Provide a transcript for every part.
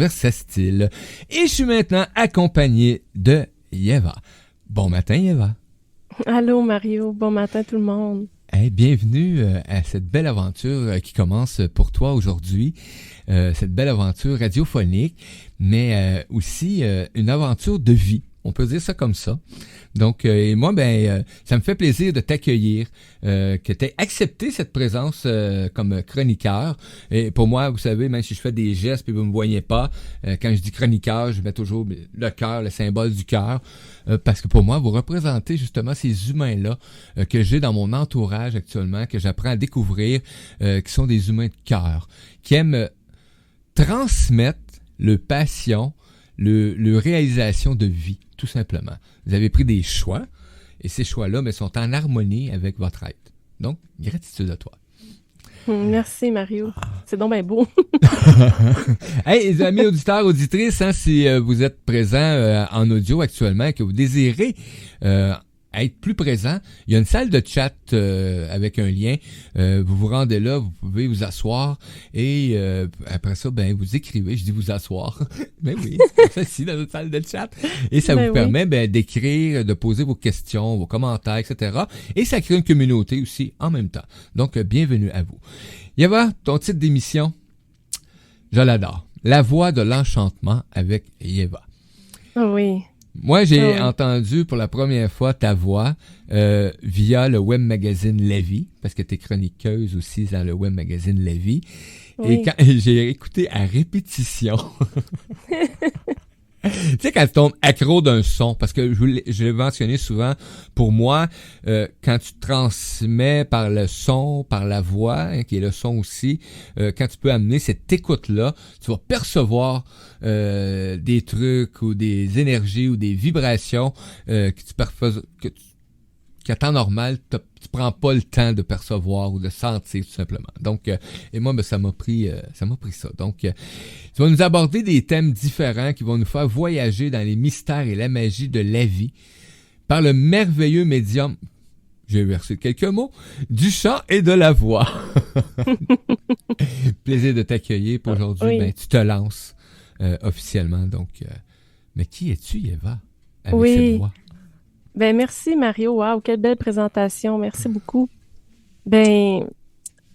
Versa Style. Et je suis maintenant accompagné de Yeva. Bon matin, Yeva. Allô Mario, bon matin tout le monde. Hey, bienvenue à cette belle aventure qui commence pour toi aujourd'hui. Cette belle aventure radiophonique, mais aussi une aventure de vie. On peut dire ça comme ça. Donc, et moi, ça me fait plaisir de t'accueillir, que tu aies accepté cette présence comme chroniqueur. Et pour moi, vous savez, même si je fais des gestes et vous ne me voyez pas, quand je dis chroniqueur, je mets toujours le cœur, le symbole du cœur, parce que pour moi, vous représentez justement ces humains-là que j'ai dans mon entourage actuellement, que j'apprends à découvrir, qui sont des humains de cœur, qui aiment transmettre le passion, le réalisation de vie, tout simplement. Vous avez pris des choix, et ces choix-là sont en harmonie avec votre être. Donc, gratitude à toi. Merci Mario, c'est donc bien beau. Hey, les amis auditeurs, auditrices, si vous êtes présents en audio actuellement et que vous désirez être plus présent, il y a une salle de chat avec un lien. Vous vous rendez là, vous pouvez vous asseoir et après ça, vous écrivez. Je dis vous asseoir. Mais oui, c'est ici dans notre salle de chat. Et ça vous permet d'écrire, de poser vos questions, vos commentaires, etc. Et ça crée une communauté aussi en même temps. Donc, bienvenue à vous. Yeva, ton titre d'émission, je l'adore. La voix de l'enchantement avec Yeva. Oui. Moi, j'ai entendu pour la première fois ta voix via le web magazine La Vie, parce que tu es chroniqueuse aussi dans le web magazine La Vie. Oui. Et quand j'ai écouté à répétition, tu sais, quand tu tombes accro d'un son, parce que je l'ai mentionné souvent, pour moi, quand tu transmets par le son, par la voix, qui est le son aussi, quand tu peux amener cette écoute-là, tu vas percevoir des trucs ou des énergies ou des vibrations qu'à temps normal, tu prends pas le temps de percevoir ou de sentir tout simplement. Donc, et moi, ça m'a pris ça. Donc, tu vas nous aborder des thèmes différents qui vont nous faire voyager dans les mystères et la magie de la vie par le merveilleux médium, j'ai versé quelques mots, du chant et de la voix. Plaisir de t'accueillir pour aujourd'hui. Oui. Tu te lances officiellement. Donc, mais qui es-tu, Yeva, avec cette voix? Merci Mario, wow, quelle belle présentation, merci beaucoup. Dans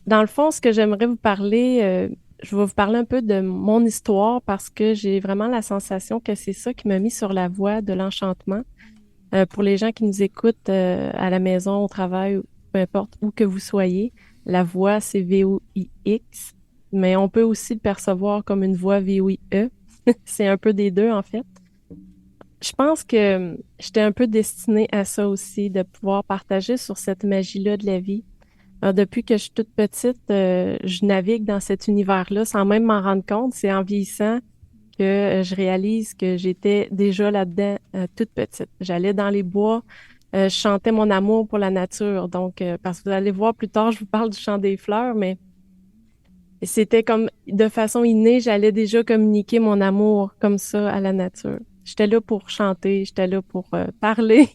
le fond, ce que j'aimerais vous parler, je vais vous parler un peu de mon histoire parce que j'ai vraiment la sensation que c'est ça qui m'a mis sur la voie de l'enchantement. Pour les gens qui nous écoutent à la maison, au travail, peu importe où que vous soyez, la voix, c'est V-O-I-X, mais on peut aussi le percevoir comme une voix V-O-I-E. C'est un peu des deux, en fait. Je pense que j'étais un peu destinée à ça aussi, de pouvoir partager sur cette magie-là de la vie. Alors, depuis que je suis toute petite, je navigue dans cet univers-là sans même m'en rendre compte. C'est en vieillissant que je réalise que j'étais déjà là-dedans toute petite. J'allais dans les bois, je chantais mon amour pour la nature. Donc, parce que vous allez voir plus tard, je vous parle du chant des fleurs, mais c'était comme de façon innée, j'allais déjà communiquer mon amour comme ça à la nature. J'étais là pour chanter, j'étais là pour parler.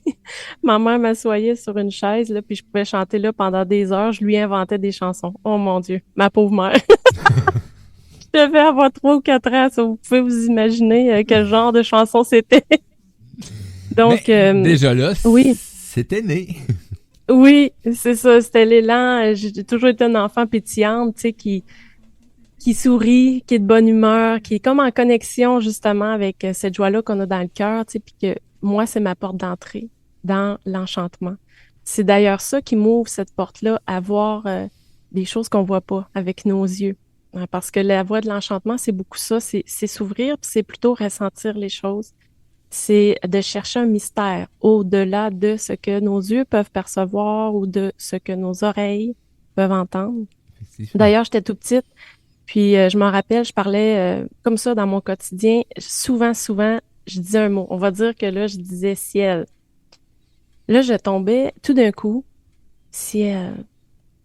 Ma mère m'assoyait sur une chaise, là, puis je pouvais chanter là pendant des heures. Je lui inventais des chansons. Oh mon Dieu, ma pauvre mère. Je devais avoir 3 ou 4 ans, ça, vous pouvez vous imaginer quel genre de chanson c'était. Donc, déjà là, oui. C'était né. Oui, c'est ça, c'était l'élan. J'ai toujours été une enfant pétillante, tu sais, qui sourit, qui est de bonne humeur, qui est comme en connexion justement avec cette joie-là qu'on a dans le cœur, tu sais, puis que moi, c'est ma porte d'entrée dans l'enchantement. C'est d'ailleurs ça qui m'ouvre cette porte-là à voir des choses qu'on voit pas avec nos yeux. Parce que la voie de l'enchantement, c'est beaucoup ça, c'est s'ouvrir, puis c'est plutôt ressentir les choses. C'est de chercher un mystère au-delà de ce que nos yeux peuvent percevoir ou de ce que nos oreilles peuvent entendre. D'ailleurs, j'étais tout petite, puis je m'en rappelle, je parlais comme ça dans mon quotidien. Souvent, je disais un mot. On va dire que là, je disais ciel. Là, je tombais tout d'un coup, ciel,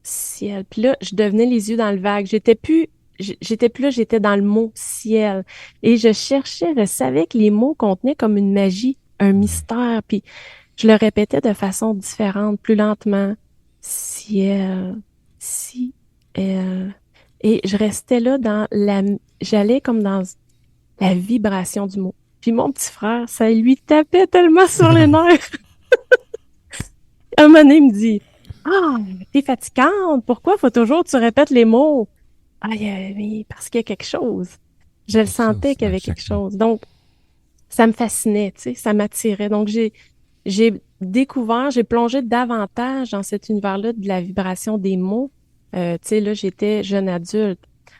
ciel. Puis là, je devenais les yeux dans le vague. J'étais plus là, j'étais dans le mot ciel. Et je cherchais, je savais que les mots contenaient comme une magie, un mystère. Puis je le répétais de façon différente, plus lentement. Ciel, ciel. Et je restais là j'allais comme dans la vibration du mot. Puis mon petit frère, ça lui tapait tellement sur les nerfs. Un moment donné, il me dit, ah, t'es fatigante, pourquoi faut toujours que tu répètes les mots? Ah, oui, parce qu'il y a quelque chose. Je le Quelque chose sentais qu'il y à avait quelque chaque mot. chose. Donc, ça me fascinait, tu sais, ça m'attirait. Donc, j'ai découvert, j'ai plongé davantage dans cet univers-là de la vibration des mots. Tu sais, là, j'étais jeune adulte.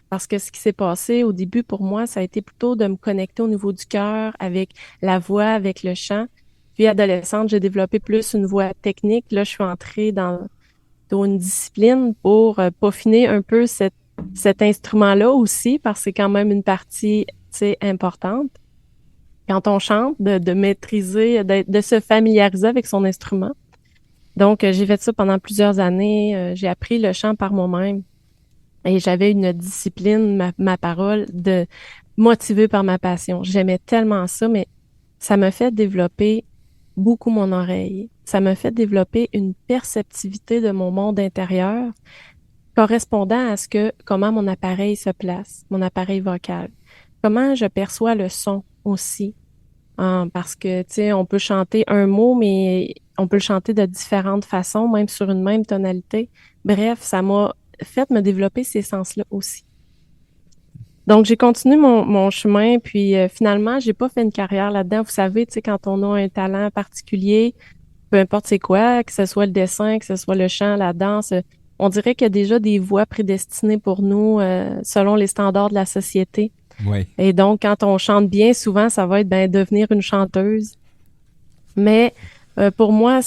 Parce que ce qui s'est passé au début pour moi, ça a été plutôt de me connecter au niveau du cœur, avec la voix, avec le chant. Puis adolescente, j'ai développé plus une voix technique. Là, je suis entrée dans une discipline pour peaufiner un peu cet instrument-là aussi, parce que c'est quand même une partie, tu sais, importante. Quand on chante, de maîtriser, de se familiariser avec son instrument. Donc, j'ai fait ça pendant plusieurs années. J'ai appris le chant par moi-même. Et j'avais une discipline, ma parole, de motivée par ma passion. J'aimais tellement ça, mais ça m'a fait développer beaucoup mon oreille. Ça m'a fait développer une perceptivité de mon monde intérieur correspondant à comment mon appareil se place, mon appareil vocal. Comment je perçois le son aussi. Parce que, tu sais, on peut chanter un mot, mais on peut le chanter de différentes façons, même sur une même tonalité. Bref, ça m'a fait me développer ces sens-là aussi. Donc, j'ai continué mon chemin, puis finalement, j'ai pas fait une carrière là-dedans. Vous savez, tu sais, quand on a un talent particulier, peu importe c'est quoi, que ce soit le dessin, que ce soit le chant, la danse, on dirait qu'il y a déjà des voies prédestinées pour nous selon les standards de la société. Oui. Et donc, quand on chante bien, souvent, ça va être ben, devenir une chanteuse. Mais pour moi,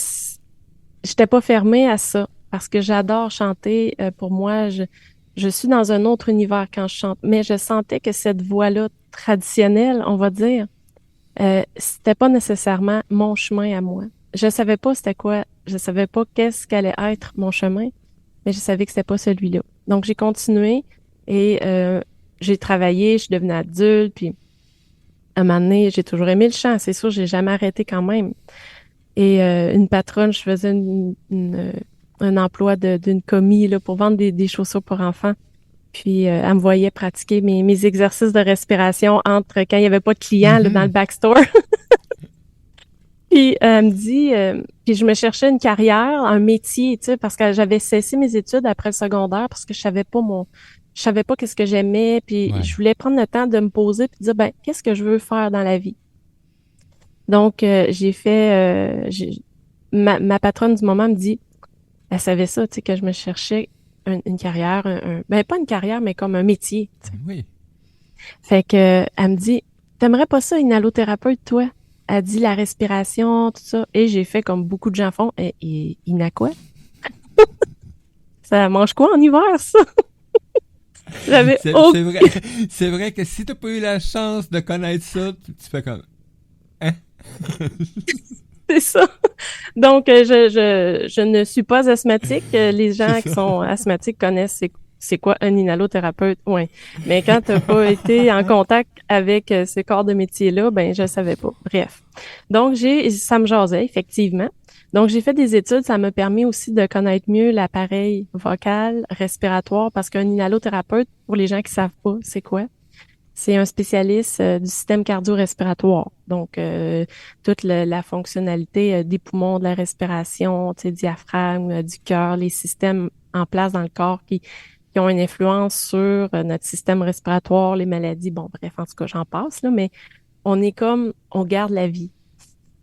j'étais pas fermée à ça parce que j'adore chanter. Pour moi, je suis dans un autre univers quand je chante. Mais je sentais que cette voix-là traditionnelle, on va dire, c'était pas nécessairement mon chemin à moi. Je savais pas c'était quoi, je savais pas qu'est-ce qu'allait être mon chemin, mais je savais que c'était pas celui-là. Donc j'ai continué et j'ai travaillé, je suis devenue adulte, puis à un moment donné, j'ai toujours aimé le chant, c'est sûr, j'ai jamais arrêté quand même. Et une patronne, je faisais un emploi d'une commis là, pour vendre des chaussures pour enfants. Puis elle me voyait pratiquer mes exercices de respiration entre quand il n'y avait pas de clients là, dans le Mhm. backstore. Puis elle me dit, puis je me cherchais une carrière, un métier, tu sais, parce que j'avais cessé mes études après le secondaire parce que je savais pas qu'est-ce que j'aimais, puis Ouais. je voulais prendre le temps de me poser puis dire, ben, qu'est-ce que je veux faire dans la vie? Donc, j'ai fait, ma patronne du moment me dit, elle savait ça, tu sais, que je me cherchais une carrière, ben, pas une carrière, mais comme un métier, tu sais. Oui. Fait que, elle me dit, t'aimerais pas ça, une allothérapeute, toi? Elle dit la respiration, tout ça. Et j'ai fait comme beaucoup de gens font. Et il n'a quoi? Ça mange quoi en hiver, ça? J'avais C'est aucun... c'est vrai, c'est vrai que si t'as pas eu la chance de connaître ça, tu fais comme, hein? C'est ça. Donc, je ne suis pas asthmatique. Les C'est gens qui ça. sont asthmatiques connaissent c'est quoi un inhalothérapeute. Ouais. Mais quand t'as pas été en contact avec ce corps de métier-là, ben, je savais pas. Bref. Donc, ça me jasait, effectivement. Donc, j'ai fait des études. Ça m'a permis aussi de connaître mieux l'appareil vocal, respiratoire, parce qu'un inhalothérapeute, pour les gens qui savent pas, c'est quoi? C'est un spécialiste du système cardio-respiratoire. Donc, toute la fonctionnalité des poumons, de la respiration, tu sais, diaphragme, du cœur, les systèmes en place dans le corps qui ont une influence sur notre système respiratoire, les maladies. Bon, bref, en tout cas, j'en passe, là, mais on garde la vie.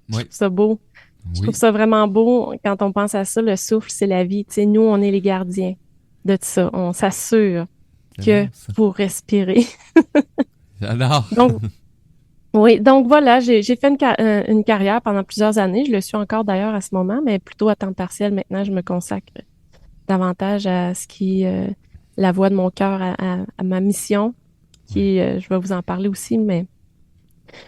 Je Oui. trouve ça beau. Je trouve Oui. ça vraiment beau quand on pense à ça. Le souffle, c'est la vie. Tu sais, nous, on est les gardiens de ça. On s'assure C'est que bon, ça. vous respirez. J'adore. Donc, oui, donc voilà, j'ai fait une carrière pendant plusieurs années. Je le suis encore d'ailleurs à ce moment, mais plutôt à temps partiel. Maintenant, je me consacre davantage à la voix de mon cœur, à ma mission, Ouais. je vais vous en parler aussi, mais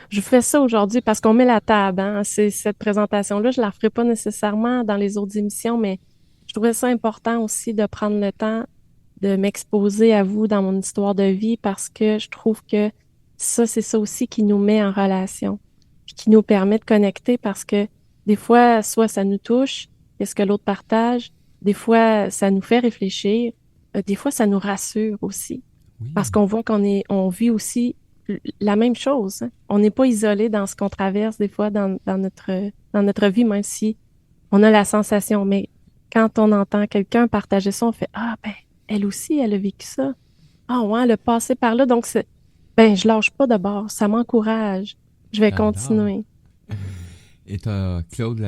je fais ça aujourd'hui parce qu'on met la table, hein. Cette présentation-là, je la ferai pas nécessairement dans les autres émissions, mais je trouvais ça important aussi de prendre le temps de m'exposer à vous dans mon histoire de vie parce que je trouve que ça, c'est ça aussi qui nous met en relation, puis qui nous permet de connecter parce que des fois, soit ça nous touche, qu'est-ce que l'autre partage, des fois, ça nous fait réfléchir, des fois, ça nous rassure aussi Oui. parce qu'on voit on vit aussi la même chose. Hein. On n'est pas isolé dans ce qu'on traverse des fois dans notre vie, même si on a la sensation. Mais quand on entend quelqu'un partager ça, on fait ah ben elle aussi, elle a vécu ça. Ah ouais, elle a passé par là. Donc ben je lâche pas de bord. Ça m'encourage. Je vais J'adore. continuer. Et t'as Claude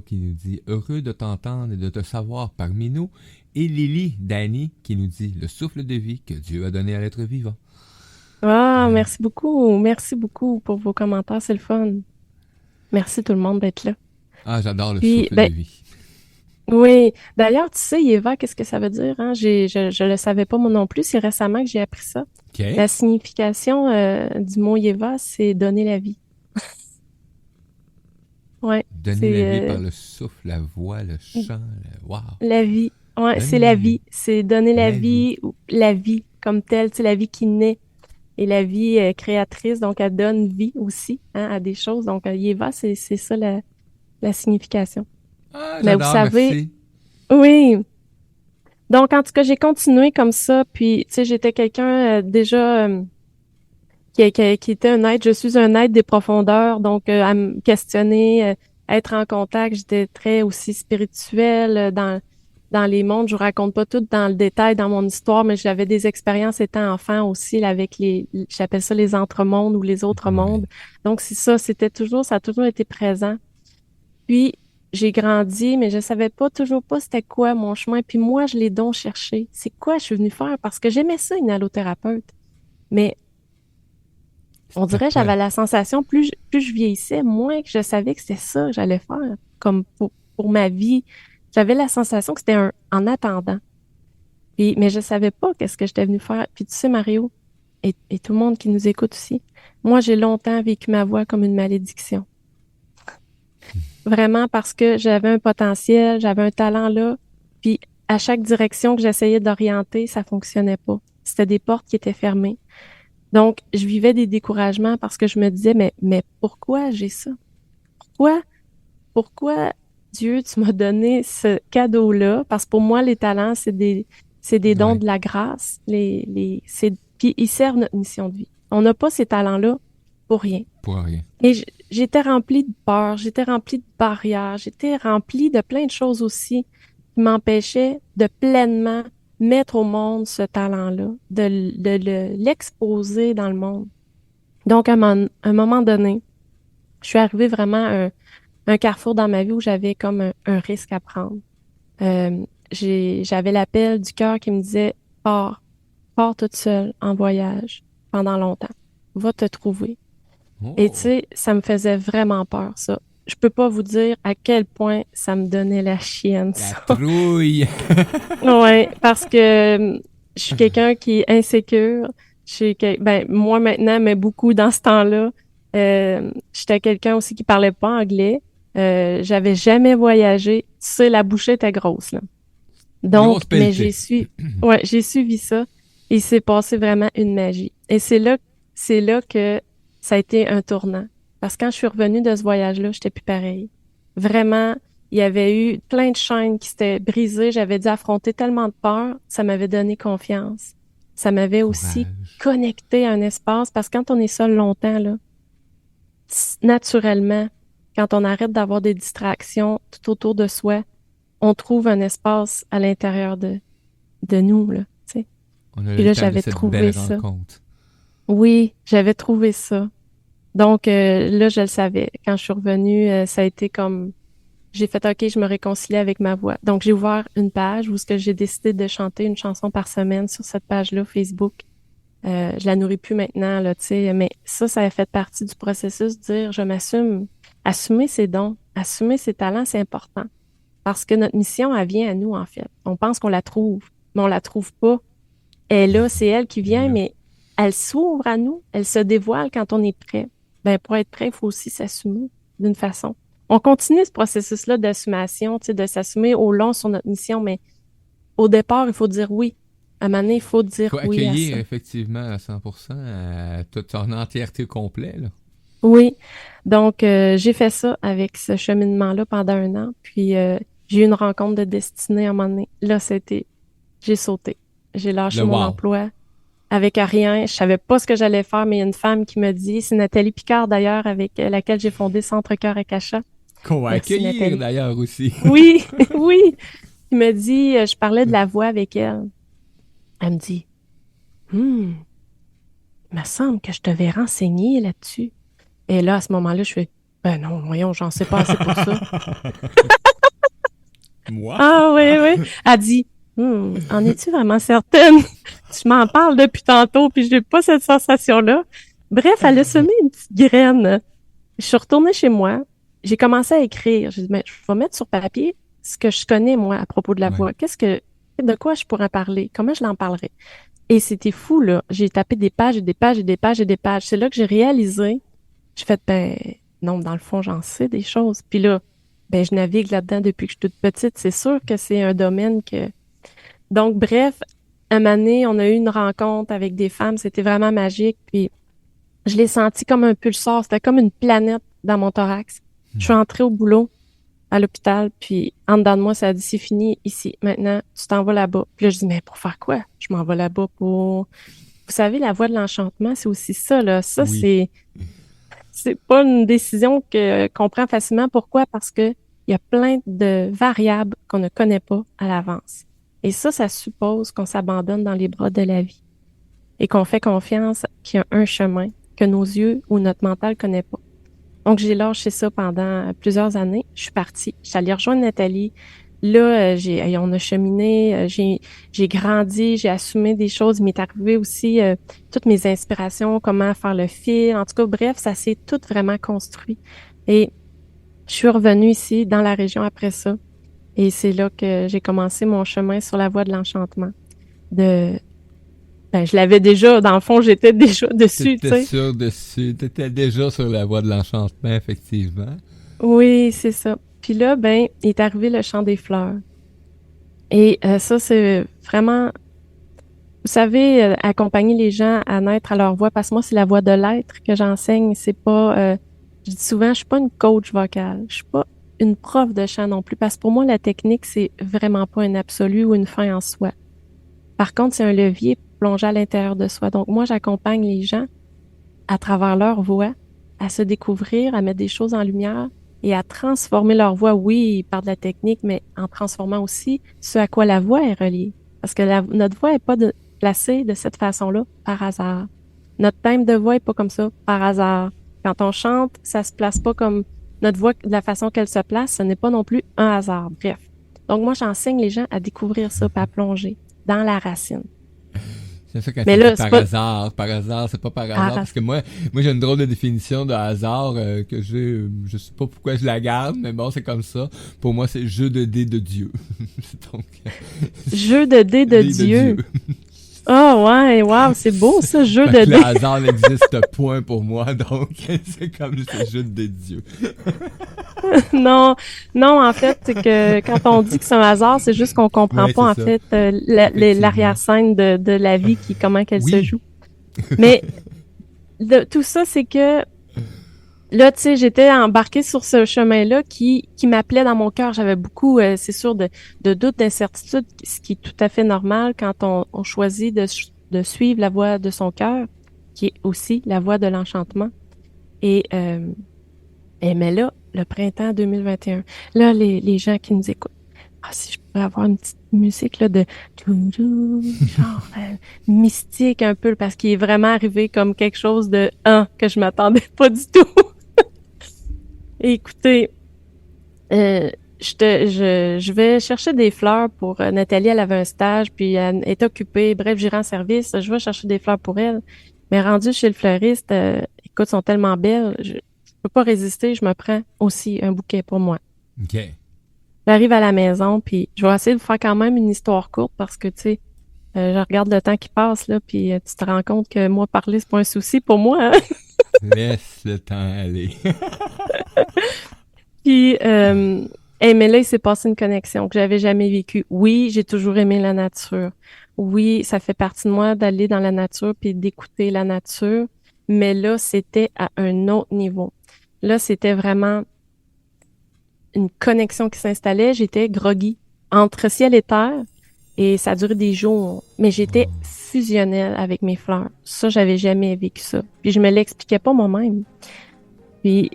qui nous dit heureux de t'entendre et de te savoir parmi nous. Et Lily Dani qui nous dit le souffle de vie que Dieu a donné à l'être vivant. Ah, Euh, merci beaucoup. Merci beaucoup pour vos commentaires. C'est le fun. Merci tout le monde d'être là. J'adore le Puis, souffle de ben, vie. oui. D'ailleurs, tu sais, Eva, qu'est-ce que ça veut dire, hein? Je le savais pas moi non plus. C'est récemment que j'ai appris ça. OK. La signification du mot Yeva, c'est donner la vie. Ouais, Donner la vie c'est par le souffle, la voix, le chant. Wow. la vie. Ouais, c'est Donner la la vie. vie. C'est donner la La vie. vie ou la vie comme telle, tu sais, la vie qui naît et la vie créatrice. Donc, elle donne vie aussi, hein, à des choses. Donc, Yeva, c'est ça la signification. Mais vous J'adore, savez, merci. oui. Donc, en tout cas, j'ai continué comme ça. Puis, tu sais, j'étais quelqu'un déjà qui était un être. Je suis un être des profondeurs. Donc, à me questionner, être en contact. J'étais très aussi spirituelle dans les mondes. Je vous raconte pas tout dans le détail dans mon histoire, mais j'avais des expériences étant enfant aussi là, avec j'appelle ça les entremondes ou les autres Ouais. mondes. Donc, c'est ça. Ça a toujours été présent. Puis, j'ai grandi, mais je savais pas toujours pas c'était quoi mon chemin. Puis moi, je l'ai donc cherché. C'est quoi je suis venue faire? Parce que j'aimais ça, une allothérapeute. Mais on C'était dirait quoi? j'avais la sensation, plus je vieillissais, moins que je savais que c'était ça que j'allais faire, comme pour ma vie. J'avais la sensation que c'était en attendant. Puis, mais je savais pas qu'est-ce que j'étais venue faire. Puis tu sais, Mario, et tout le monde qui nous écoute aussi, moi, j'ai longtemps vécu ma voix comme une malédiction. Vraiment parce que j'avais un potentiel, j'avais un talent là, puis à chaque direction que j'essayais d'orienter, ça fonctionnait pas. C'était des portes qui étaient fermées. Donc, je vivais des découragements parce que je me disais, mais pourquoi j'ai ça? Pourquoi, pourquoi Dieu, tu m'as donné ce cadeau-là? Parce que pour moi, les talents, c'est des dons Ouais. de la grâce. Puis ils servent notre mission de vie. On n'a pas ces talents-là pour rien. Pour rien. Et j'étais remplie de peur, j'étais remplie de barrières, j'étais remplie de plein de choses aussi qui m'empêchaient de pleinement mettre au monde ce talent-là, l'exposer dans le monde. Donc, à un moment donné, je suis arrivée vraiment à un carrefour dans ma vie où j'avais comme un risque à prendre. J'avais l'appel du cœur qui me disait, pars toute seule en voyage pendant longtemps. Va te trouver. Et tu Oh. sais, ça me faisait vraiment peur, ça. Je peux pas vous dire à quel point ça me donnait la chienne, La ça. trouille. Ouais, parce que je suis quelqu'un qui est insécure. Ben, moi maintenant, mais beaucoup dans ce temps-là. J'étais quelqu'un aussi qui parlait pas anglais. J'avais jamais voyagé. Tu sais, la bouchée était grosse, là. Donc, Grosse mais pelletée. j'ai suivi ça. Et il s'est passé vraiment une magie. Et c'est là que ça a été un tournant. Parce que quand je suis revenue de ce voyage-là, j'étais plus pareille. Vraiment, il y avait eu plein de chaînes qui s'étaient brisées. J'avais dû affronter tellement de peur. Ça m'avait donné confiance. Ça m'avait aussi Courage. connecté à un espace. Parce que quand on est seul longtemps, là, naturellement, quand on arrête d'avoir des distractions tout autour de soi, on trouve un espace à l'intérieur de nous, là, tu sais. On a eu Puis le là, temps de j'avais cette trouvé belle ça. rencontre. Oui, j'avais trouvé ça. Donc là, je le savais. Quand je suis revenue, ça a été comme j'ai fait OK, je me réconciliais avec ma voix. Donc j'ai ouvert une page où ce que j'ai décidé de chanter une chanson par semaine sur cette page-là Facebook. Je la nourris plus maintenant là, tu sais, mais ça a fait partie du processus de dire je m'assume, assumer ses dons, assumer ses talents, c'est important parce que notre mission elle vient à nous en fait. On pense qu'on la trouve, mais on la trouve pas. Elle est là, c'est elle qui Et vient, là, mais elle s'ouvre à nous, elle se dévoile quand on est prêt. Ben, pour être prêt, il faut aussi s'assumer d'une façon. On continue ce processus-là d'assumation, tu sais, de s'assumer au long sur notre mission, mais au départ, il faut dire oui. À un moment donné, il faut il dire faut oui à accueillir ça. effectivement à 100% toute en entièreté complet. Là. Oui. Donc, j'ai fait ça avec ce cheminement-là pendant 1 an, puis j'ai eu une rencontre de destinée à un moment donné. Là, j'ai sauté. J'ai Le lâché mon wow. emploi. avec rien. Je savais pas ce que j'allais faire, mais il y a une femme qui me dit, c'est Nathalie Picard d'ailleurs, avec laquelle j'ai fondé Centre Cœur Akasha. Qu'on va Merci accueillir Nathalie. d'ailleurs aussi. Oui, oui. Il me dit, je parlais de la voix avec elle. Elle me dit, il me semble que je devais renseigner là-dessus. Et là, à ce moment-là, je fais, ben non, voyons, j'en sais pas assez pour ça. Moi? Ah oui, oui. Elle dit, en es-tu vraiment certaine? Tu m'en parles depuis tantôt, puis j'ai pas cette sensation-là. Bref, elle a semé une petite graine. Je suis retournée chez moi. J'ai commencé à écrire. J'ai dit, mais je vais mettre sur papier ce que je connais, moi, à propos de la voix. De quoi je pourrais parler? Comment je l'en parlerais? Et c'était fou, là. J'ai tapé des pages et des pages et des pages et des pages. C'est là que j'ai réalisé. J'ai fait, ben, non, dans le fond, j'en sais des choses. Puis là, ben, je navigue là-dedans depuis que je suis toute petite. C'est sûr que c'est un domaine que... Donc, bref, un moment donné, on a eu une rencontre avec des femmes. C'était vraiment magique. Puis, je l'ai senti comme un pulsar. C'était comme une planète dans mon thorax. Je suis entrée au boulot à l'hôpital, puis en dedans de moi, ça a dit, c'est fini ici. Maintenant, tu t'en vas là-bas. Puis là, je dis, mais pour faire quoi? Je m'en vais là-bas pour... Vous savez, la voie de l'enchantement, c'est aussi ça, là. Ça, Oui. c'est pas une décision qu'on prend facilement. Pourquoi? Parce que il y a plein de variables qu'on ne connaît pas à l'avance. Et ça suppose qu'on s'abandonne dans les bras de la vie et qu'on fait confiance qu'il y a un chemin que nos yeux ou notre mental connaît pas. Donc, j'ai lâché ça pendant plusieurs années. Je suis partie. Je suis allée rejoindre Nathalie. Là, on a cheminé, j'ai grandi, j'ai assumé des choses. Il m'est arrivé aussi toutes mes inspirations, comment faire le fil. En tout cas, bref, ça s'est tout vraiment construit. Et je suis revenue ici, dans la région après ça. Et c'est là que j'ai commencé mon chemin sur la voie de l'enchantement. Je l'avais déjà, dans le fond, j'étais déjà dessus, tu sais. T'étais déjà sur la voie de l'enchantement, effectivement. Oui, c'est ça. Puis là, ben, il est arrivé le chant des fleurs. Et ça, c'est vraiment, vous savez, accompagner les gens à naître à leur voix, parce que moi, c'est la voix de l'être que j'enseigne. C'est pas, je dis souvent, je suis pas une coach vocale. Je suis pas une prof de chant non plus, parce que pour moi, la technique, c'est vraiment pas un absolu ou une fin en soi. Par contre, c'est un levier plongé à l'intérieur de soi. Donc, moi, j'accompagne les gens à travers leur voix, à se découvrir, à mettre des choses en lumière et à transformer leur voix, oui, par de la technique, mais en transformant aussi ce à quoi la voix est reliée. Parce que notre voix n'est pas placée de cette façon-là par hasard. Notre thème de voix n'est pas comme ça par hasard. Quand on chante, ça se place pas comme notre voix de la façon qu'elle se place, ce n'est pas non plus un hasard. Bref. Donc moi, j'enseigne les gens à découvrir ça, à plonger dans la racine. C'est ça quand Mais tu là, dis c'est par hasard, c'est pas par hasard, parce que moi j'ai une drôle de définition de hasard que je sais pas pourquoi je la garde, mais bon, c'est comme ça. Pour moi, c'est jeu de dés de Dieu. Donc, jeu de dés de Dieu. Oh ouais, wow, c'est beau ça, jeu de dés. Le hasard n'existe point pour moi, donc c'est comme le jeu de Dieu. Non, en fait, c'est que quand on dit que c'est un hasard, c'est juste qu'on comprend pas en fait l'arrière-scène de la vie, comment qu'elle se joue. Mais tout ça, c'est que là, tu sais, j'étais embarquée sur ce chemin-là qui m'appelait dans mon cœur. J'avais beaucoup, c'est sûr, de doutes, d'incertitudes, ce qui est tout à fait normal quand on choisit de suivre la voie de son cœur, qui est aussi la voie de l'enchantement. Mais là, le printemps 2021, là, les gens qui nous écoutent, si je pourrais avoir une petite musique là de genre mystique un peu, parce qu'il est vraiment arrivé comme quelque chose de que je m'attendais pas du tout. Écoutez, je vais chercher des fleurs pour Nathalie, elle avait un stage, puis elle est occupée. Bref, j'irai en service, je vais chercher des fleurs pour elle. Mais rendu chez le fleuriste, écoute, sont tellement belles, je peux pas résister, je me prends aussi un bouquet pour moi. OK. J'arrive à la maison, puis je vais essayer de faire quand même une histoire courte parce que, tu sais, je regarde le temps qui passe, là, puis tu te rends compte que moi, parler, c'est pas un souci pour moi, hein? Laisse le temps aller. Puis, mais là, il s'est passé une connexion que j'avais jamais vécue. Oui, j'ai toujours aimé la nature. Oui, ça fait partie de moi d'aller dans la nature puis d'écouter la nature. Mais là, c'était à un autre niveau. Là, c'était vraiment une connexion qui s'installait. J'étais groggy entre ciel et terre. Et ça a duré des jours. Mais j'étais Wow. fusionnelle avec mes fleurs. Ça, j'avais jamais vécu ça. Puis je me l'expliquais pas moi-même. Puis,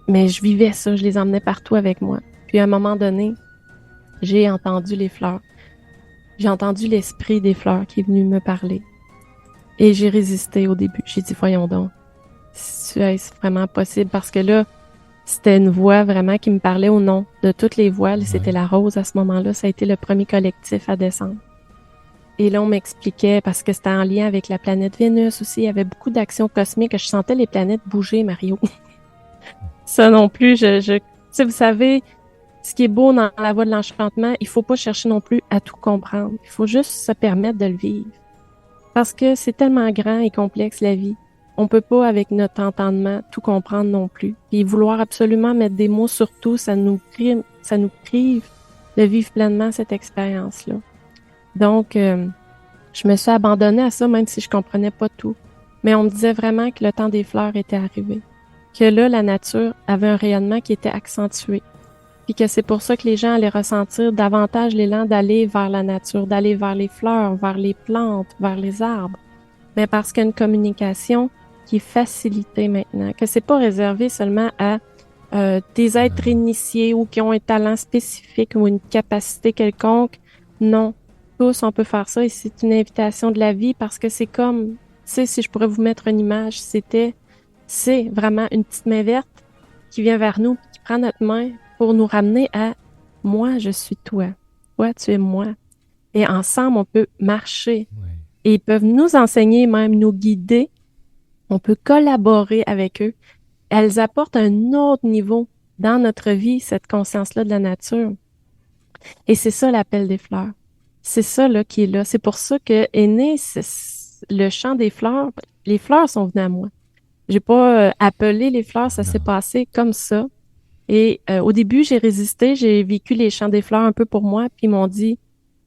mais je vivais ça, je les emmenais partout avec moi. Puis à un moment donné, j'ai entendu les fleurs. J'ai entendu l'esprit des fleurs qui est venu me parler. Et j'ai résisté au début. J'ai dit, voyons donc, est-ce vraiment possible? Parce que là, c'était une voix vraiment qui me parlait au nom de toutes les voix. C'était Ouais. la rose à ce moment-là. Ça a été le premier collectif à descendre. Et là, on m'expliquait, parce que c'était en lien avec la planète Vénus aussi, il y avait beaucoup d'actions cosmiques, je sentais les planètes bouger, Mario. Ça non plus, tu sais, vous savez, ce qui est beau dans la voie de l'enchantement, il faut pas chercher non plus à tout comprendre. Il faut juste se permettre de le vivre. Parce que c'est tellement grand et complexe, la vie. On peut pas, avec notre entendement, tout comprendre non plus. Et vouloir absolument mettre des mots sur tout, ça nous prive de vivre pleinement cette expérience-là. Donc, je me suis abandonnée à ça, même si je comprenais pas tout. Mais on me disait vraiment que le temps des fleurs était arrivé. Que là, la nature avait un rayonnement qui était accentué. Puis que c'est pour ça que les gens allaient ressentir davantage l'élan d'aller vers la nature, d'aller vers les fleurs, vers les plantes, vers les arbres. Mais parce qu'il y a une communication qui est facilitée maintenant, que c'est pas réservé seulement à des êtres Non. initiés ou qui ont un talent spécifique ou une capacité quelconque. Non, tous on peut faire ça et c'est une invitation de la vie parce que c'est comme, tu sais, si je pourrais vous mettre une image, c'est vraiment une petite main verte qui vient vers nous, qui prend notre main pour nous ramener à moi, je suis toi. Toi, tu es moi. Et ensemble, on peut marcher. Ouais. Et ils peuvent nous enseigner, même nous guider. On peut collaborer avec eux. Elles apportent un autre niveau dans notre vie, cette conscience-là de la nature. Et c'est ça l'appel des fleurs. C'est ça là qui est là. C'est pour ça que est né le chant des fleurs. Les fleurs sont venues à moi. J'ai pas appelé les fleurs, ça s'est Non. passé comme ça. Et au début, j'ai résisté, j'ai vécu les chants des fleurs un peu pour moi, puis ils m'ont dit,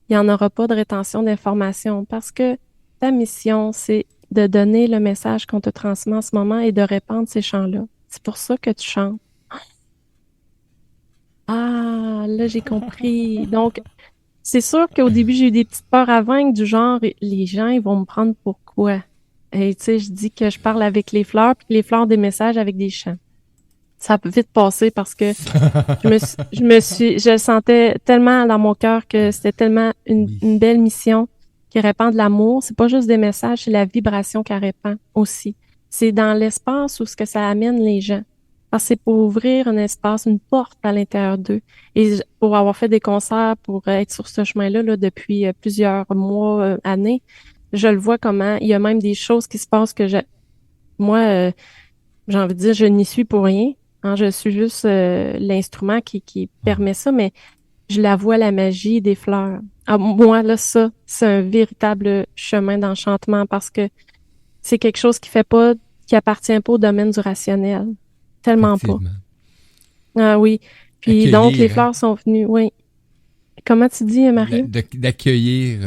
il n'y en aura pas de rétention d'informations parce que ta mission, c'est de donner le message qu'on te transmet en ce moment et de répandre ces chants-là. C'est pour ça que tu chantes. Ah, là, j'ai compris. Donc, c'est sûr qu'au début, j'ai eu des petites peurs à vaincre du genre, les gens, ils vont me prendre pour quoi? Et tu sais, je dis que je parle avec les fleurs, puis que les fleurs ont des messages avec des chants. Ça peut vite passer parce que je le sentais tellement dans mon cœur que c'était tellement Oui. une belle mission qui répand de l'amour. C'est pas juste des messages, c'est la vibration qu'elle répand aussi. C'est dans l'espace où ce que ça amène les gens. Parce que c'est pour ouvrir un espace, une porte à l'intérieur d'eux. Et pour avoir fait des concerts, pour être sur ce chemin-là là, depuis plusieurs mois, années, je le vois comment il y a même des choses qui se passent moi, j'ai envie de dire, je n'y suis pour rien. Hein, je suis juste l'instrument qui Ouais. permet ça, mais je la vois la magie des fleurs. Ah, moi, là, ça, c'est un véritable chemin d'enchantement parce que c'est quelque chose qui appartient pas au domaine du rationnel. Tellement pas. Effectivement. Ah oui. Puis donc, les Accueillir, hein? fleurs sont venues, oui. Comment tu dis, Mario? D'accueillir,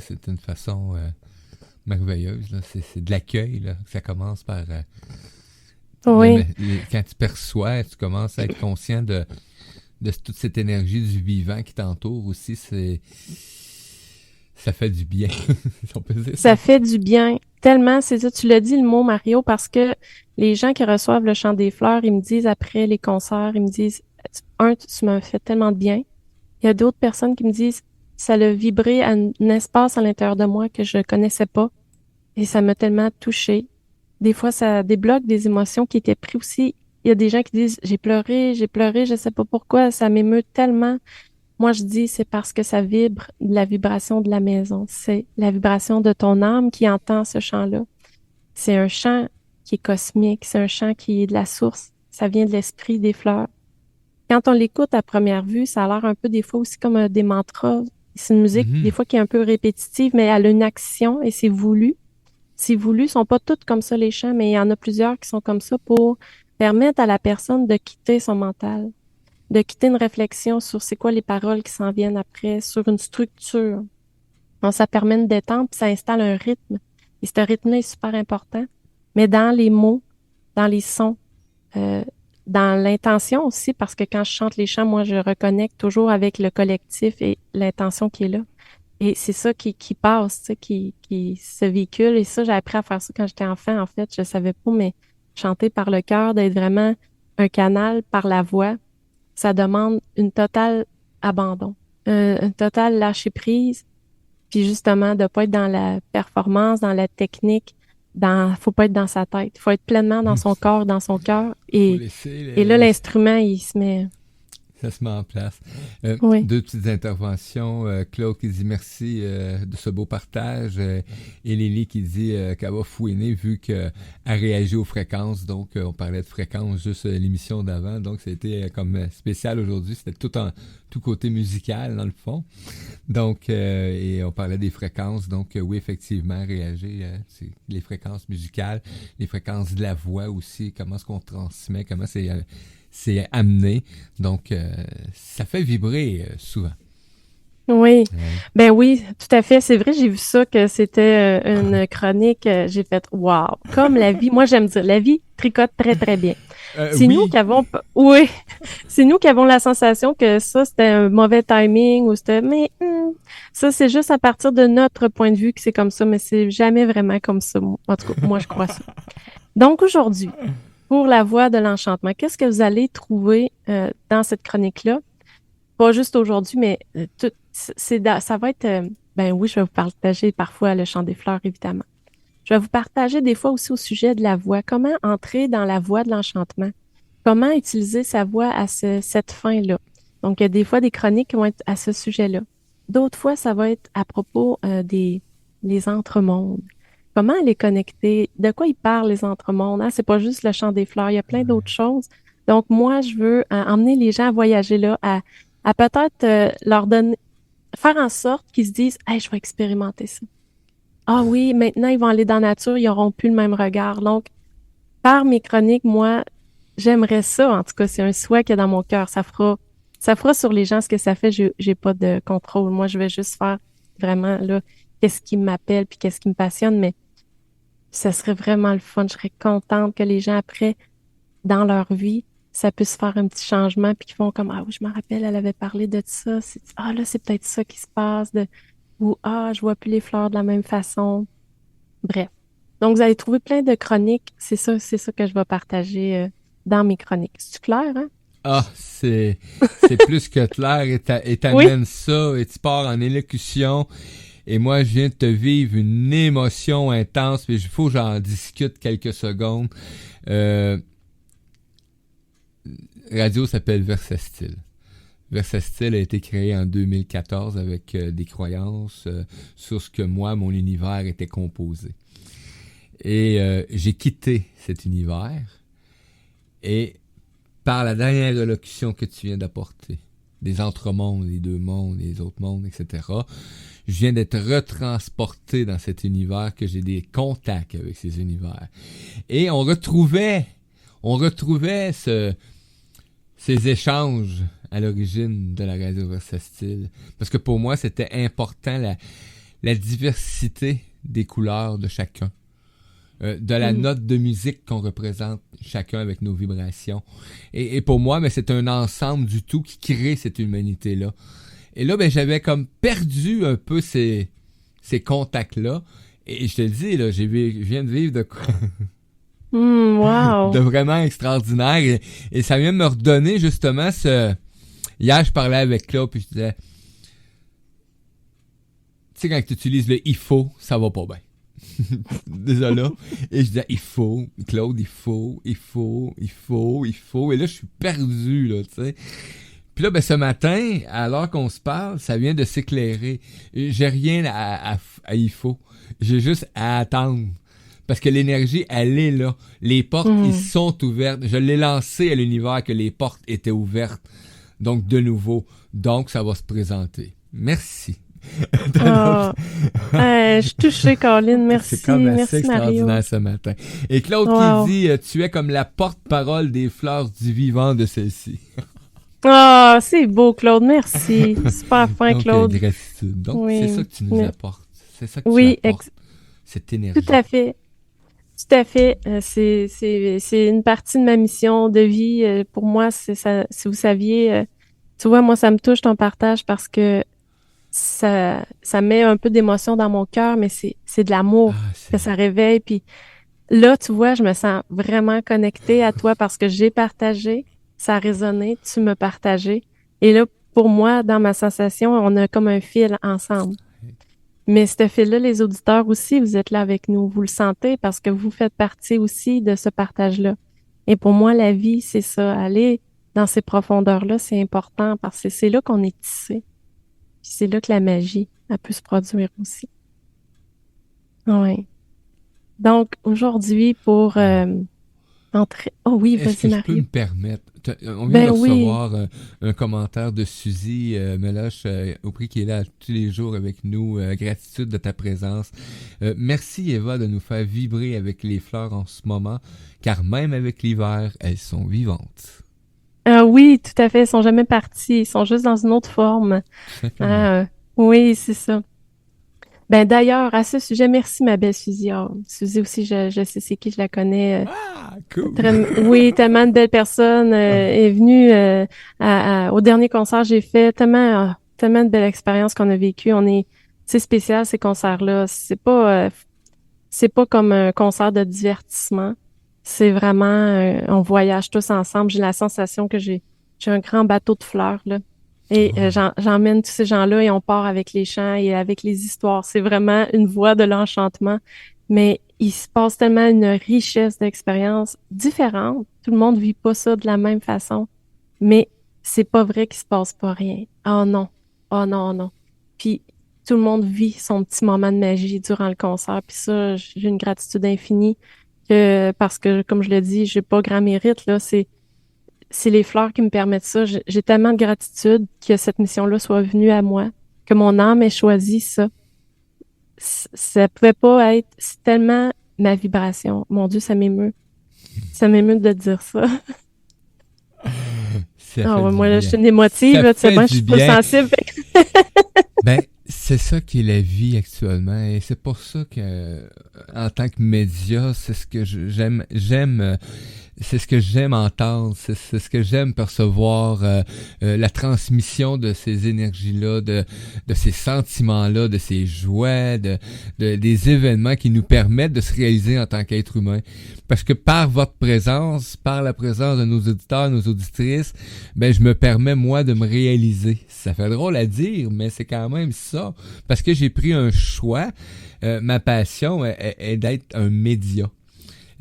c'est une façon merveilleuse. Là. C'est de l'accueil. Là. Ça commence par Oui, quand tu perçois, tu commences à être conscient de toute cette énergie du vivant qui t'entoure aussi. Ça fait du bien. Si on peut dire ça. ça fait du bien. Tellement, c'est ça, tu l'as dit le mot, Mario, parce que les gens qui reçoivent le chant des fleurs, ils me disent après les concerts, ils me disent, tu m'as fait tellement de bien. Il y a d'autres personnes qui me disent, ça a vibré à un espace à l'intérieur de moi que je connaissais pas et ça m'a tellement touchée. Des fois, ça débloque des émotions qui étaient prises aussi. Il y a des gens qui disent, j'ai pleuré, je sais pas pourquoi, ça m'émeut tellement. Moi, je dis, c'est parce que ça vibre de la vibration de la maison. C'est la vibration de ton âme qui entend ce chant-là. C'est un chant qui est cosmique, c'est un chant qui est de la source. Ça vient de l'esprit des fleurs. Quand on l'écoute à première vue, ça a l'air un peu des fois aussi comme des mantras. C'est une musique des Mhm. fois qui est un peu répétitive, mais elle a une action et c'est voulu. C'est voulu, ils sont pas toutes comme ça les chants, mais il y en a plusieurs qui sont comme ça pour permettre à la personne de quitter son mental, de quitter une réflexion sur c'est quoi les paroles qui s'en viennent après, sur une structure. Donc, ça permet une détente, puis ça installe un rythme. Et ce rythme-là est super important. Mais dans les mots, dans les sons, euh, dans l'intention aussi, parce que quand je chante les chants, moi, je reconnecte toujours avec le collectif et l'intention qui est là. Et c'est ça qui passe, tu sais, qui se véhicule. Et ça, j'ai appris à faire ça quand j'étais enfant, en fait. Je savais pas, mais chanter par le cœur, d'être vraiment un canal par la voix, ça demande une totale abandon, un total lâcher prise. Puis justement, de pas être dans la performance, dans la technique, faut pas être dans sa tête. Faut être pleinement dans son corps, dans son cœur. Faut Et là, l'instrument, il se met. Ça se met en place. Oui. Deux petites interventions. Claude qui dit merci de ce beau partage. Et Lily qui dit qu'elle va fouiner vu qu'elle réagit aux fréquences. Donc, on parlait de fréquences juste l'émission d'avant. Donc, c'était comme spécial aujourd'hui. C'était tout côté musical, dans le fond. Donc, et on parlait des fréquences. Donc, oui, effectivement, réagir. C'est les fréquences musicales, les fréquences de la voix aussi. Comment est-ce qu'on transmet, comment c'est amené. Donc, ça fait vibrer souvent. Oui. Ben oui, tout à fait. C'est vrai, j'ai vu ça que c'était une chronique. J'ai fait wow. Comme la vie, moi j'aime dire, la vie tricote très très bien. C'est oui. nous qui avons, oui, c'est nous qui avons la sensation que ça c'était un mauvais timing ou c'était, mais ça c'est juste à partir de notre point de vue que c'est comme ça, mais c'est jamais vraiment comme ça. En tout cas, moi je crois ça. Donc aujourd'hui, pour la voix de l'enchantement, qu'est-ce que vous allez trouver dans cette chronique-là? Pas juste aujourd'hui, mais ça va être, ben oui, je vais vous partager parfois le chant des fleurs, évidemment. Je vais vous partager des fois aussi au sujet de la voix. Comment entrer dans la voie de l'enchantement? Comment utiliser sa voix à cette fin-là? Donc, il y a des fois des chroniques qui vont être à ce sujet-là. D'autres fois, ça va être à propos des entremondes. Comment les connecter? De quoi ils parlent, les entremondes? Hein? C'est pas juste le chant des fleurs, il y a plein d'autres choses. Donc, moi, je veux emmener les gens à voyager là, à peut-être leur donner, faire en sorte qu'ils se disent, hey, je vais expérimenter ça. Ah oui, maintenant, ils vont aller dans la nature, ils n'auront plus le même regard. Donc, par mes chroniques, moi, j'aimerais ça. En tout cas, c'est un souhait qu'il y a dans mon cœur. Ça fera sur les gens ce que ça fait. J'ai pas de contrôle. Moi, je vais juste faire vraiment, là, qu'est-ce qui m'appelle puis qu'est-ce qui me passionne. Mais ça serait vraiment le fun. Je serais contente que les gens, après, dans leur vie, ça puisse faire un petit changement puis qu'ils font comme, ah oui, je me rappelle, elle avait parlé de ça. Ah là, c'est peut-être ça qui se passe. Ou, ah, je vois plus les fleurs de la même façon. Bref. Donc, vous allez trouver plein de chroniques. C'est ça que je vais partager dans mes chroniques. C'est clair, hein? Ah, c'est plus que clair et t'amènes ça et tu pars en élocution. Et moi, je viens de te vivre une émotion intense, mais il faut que j'en discute quelques secondes. Radio s'appelle Versastile. Versastile a été créé en 2014 avec des croyances sur ce que moi, mon univers était composé. Et j'ai quitté cet univers et par la dernière élocution que tu viens d'apporter, des entremondes, les deux mondes, les autres mondes, etc., je viens d'être retransporté dans cet univers, que j'ai des contacts avec ces univers. Et on retrouvait ces échanges à l'origine de la radio Versastile. Parce que pour moi, c'était important la diversité des couleurs de chacun. De la note de musique qu'on représente chacun avec nos vibrations. Et pour moi, mais c'est un ensemble du tout qui crée cette humanité-là. Et là, ben, j'avais comme perdu un peu ces contacts-là. Et je te le dis, là, je viens de vivre de quoi? Wow! De vraiment extraordinaire. Et ça vient de me redonner justement ce... Hier, je parlais avec Claude, puis je disais... Tu sais, quand tu utilises le « il faut », ça va pas bien. Désolé. Et je disais, Claude, il faut. Et là, je suis perdu, là, tu sais. Puis là, ben, ce matin, alors qu'on se parle, ça vient de s'éclairer. J'ai rien à il faut. J'ai juste à attendre. Parce que l'énergie, elle est là. Les portes, ils sont ouvertes. Je l'ai lancé à l'univers que les portes étaient ouvertes. Donc, de nouveau. Donc, ça va se présenter. Merci. Je suis touchée, Caroline. Merci. C'est comme assez merci, extraordinaire Mario. ce matin. Et Claude qui dit tu es comme la porte-parole des fleurs du vivant de celle-ci. Ah, c'est beau, Claude. Merci. Super fin, Donc, Claude. Gratitude. Donc, oui. c'est ça que tu nous apportes. C'est ça que oui, tu apportes. Cette énergie. Tout à fait. Tout à fait. C'est une partie de ma mission de vie. Pour moi, c'est ça. Si vous saviez, tu vois, moi, ça me touche ton partage parce que ça met un peu d'émotion dans mon cœur, mais c'est de l'amour Ah, que ça réveille. Puis là, tu vois, je me sens vraiment connectée à toi parce que j'ai partagé, ça a résonné, tu me partagé. Et là, pour moi, dans ma sensation, on a comme un fil ensemble. Mais ce fil-là, les auditeurs aussi, vous êtes là avec nous. Vous le sentez parce que vous faites partie aussi de ce partage-là. Et pour moi, la vie, c'est ça. Aller dans ces profondeurs-là, c'est important parce que c'est là qu'on est tissé. Puis c'est là que la magie, elle peut se produire aussi. Oui. Donc, aujourd'hui, pour entrer... Oh oui, est-ce vas-y, que je peux me Marie. permettre? On vient de Ben oui. recevoir un commentaire de Suzy Meloche, au prix qui est là tous les jours avec nous. Gratitude de ta présence. Merci Eva de nous faire vibrer avec les fleurs en ce moment, car même avec l'hiver, elles sont vivantes. Oui, tout à fait. Ils sont jamais partis. Ils sont juste dans une autre forme. Tout simplement. Ah, oui, c'est ça. Ben d'ailleurs, à ce sujet, merci ma belle Suzy. Ah, Suzy aussi, je sais c'est qui, je la connais. Ah, cool! Oui, tellement de belles personnes est venue au dernier concert que j'ai fait. Tellement de belles expériences qu'on a vécues. C'est spécial ces concerts-là. C'est pas comme un concert de divertissement. C'est vraiment, on voyage tous ensemble. J'ai la sensation que j'ai un grand bateau de fleurs là. Et Oh, j'emmène tous ces gens-là et on part avec les chants et avec les histoires. C'est vraiment une voie de l'enchantement. Mais il se passe tellement une richesse d'expériences différentes. Tout le monde vit pas ça de la même façon. Mais c'est pas vrai qu'il se passe pas rien. Oh non. Oh non, oh non. Puis tout le monde vit son petit moment de magie durant le concert. Puis ça, j'ai une gratitude infinie parce que, comme je l'ai dit, j'ai pas grand mérite, là. C'est les fleurs qui me permettent ça. J'ai tellement de gratitude que cette mission-là soit venue à moi, que mon âme ait choisi ça. Ça pouvait pas être, c'est tellement ma vibration. Mon Dieu, ça m'émeut. Ça m'émeut de dire ça. ça Ah fait ouais, du moi, là, je bien. suis une émotive, Ça là, tu sais fait bien, je du suis full bien. sensible. Ben, c'est ça qui est la vie actuellement, et c'est pour ça que, en tant que média, c'est ce que j'aime, c'est ce que j'aime entendre, c'est ce que j'aime percevoir, la transmission de ces énergies-là, de ces sentiments-là, de ces joies, des événements qui nous permettent de se réaliser en tant qu'être humain. Parce que par votre présence, par la présence de nos auditeurs, nos auditrices, ben je me permets moi de me réaliser. Ça fait drôle à dire, mais c'est quand même ça. Parce que j'ai pris un choix. Ma passion est d'être un média.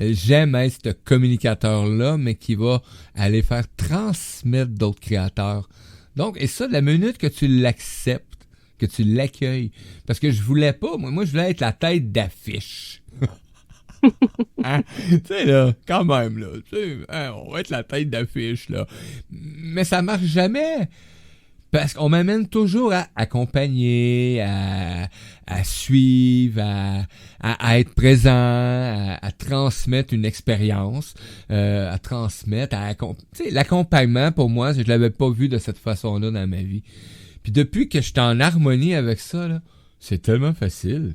J'aime être ce communicateur-là, mais qui va aller faire transmettre d'autres créateurs. Donc, et ça, de la minute que tu l'acceptes, que tu l'accueilles, parce que je voulais pas, moi je voulais être la tête d'affiche. Hein? Tu sais, là, quand même, là, tu sais, hein, on va être la tête d'affiche, là. Mais ça marche jamais. Parce qu'on m'amène toujours à accompagner, à suivre, à être présent, à transmettre une expérience, à transmettre, tu sais, l'accompagnement, pour moi, je l'avais pas vu de cette façon-là dans ma vie. Puis depuis que je suis en harmonie avec ça, là, c'est tellement facile.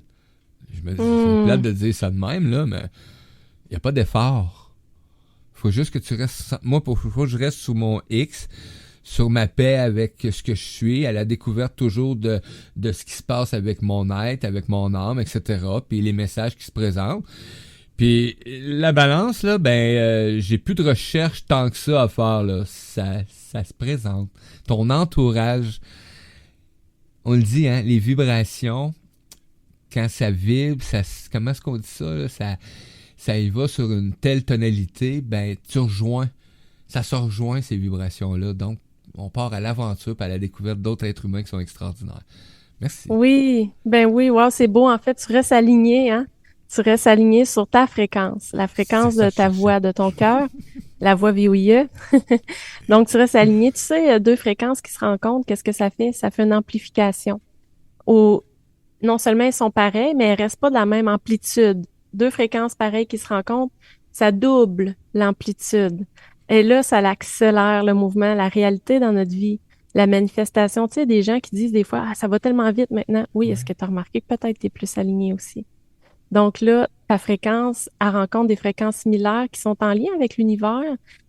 Je me dis, c'est plate Hmm. de dire ça de même, là, mais il n'y a pas d'effort. Faut juste que tu restes... Moi, faut que je reste sous mon X, sur ma paix avec ce que je suis, à la découverte toujours de ce qui se passe avec mon être, avec mon âme, etc. Puis les messages qui se présentent. Puis la balance, là, ben, j'ai plus de recherche tant que ça à faire, là. Ça se présente. Ton entourage, on le dit, hein, les vibrations, quand ça vibre, comment est-ce qu'on dit ça, là, ça y va sur une telle tonalité, ben, tu rejoins. Ça se rejoint, ces vibrations-là. Donc, on part à l'aventure et à la découverte d'autres êtres humains qui sont extraordinaires. Merci. Oui, ben oui, wow, c'est beau. En fait, tu restes aligné, hein? Tu restes aligné sur ta fréquence, la C'est fréquence ça de que je ta cherchais. voix, de ton cœur, la voix VOIE. Donc, tu restes aligné. Tu sais, deux fréquences qui se rencontrent, qu'est-ce que ça fait? Ça fait une amplification. Au, non seulement elles sont pareilles, mais elles restent pas de la même amplitude. Deux fréquences pareilles qui se rencontrent, ça double l'amplitude. Et là, ça accélère le mouvement, la réalité dans notre vie, la manifestation. Tu sais, des gens qui disent des fois, ah, ça va tellement vite maintenant. Oui, est-ce Ouais. que tu as remarqué que peut-être tu es plus aligné aussi? Donc là, ta fréquence, elle rencontre des fréquences similaires qui sont en lien avec l'univers,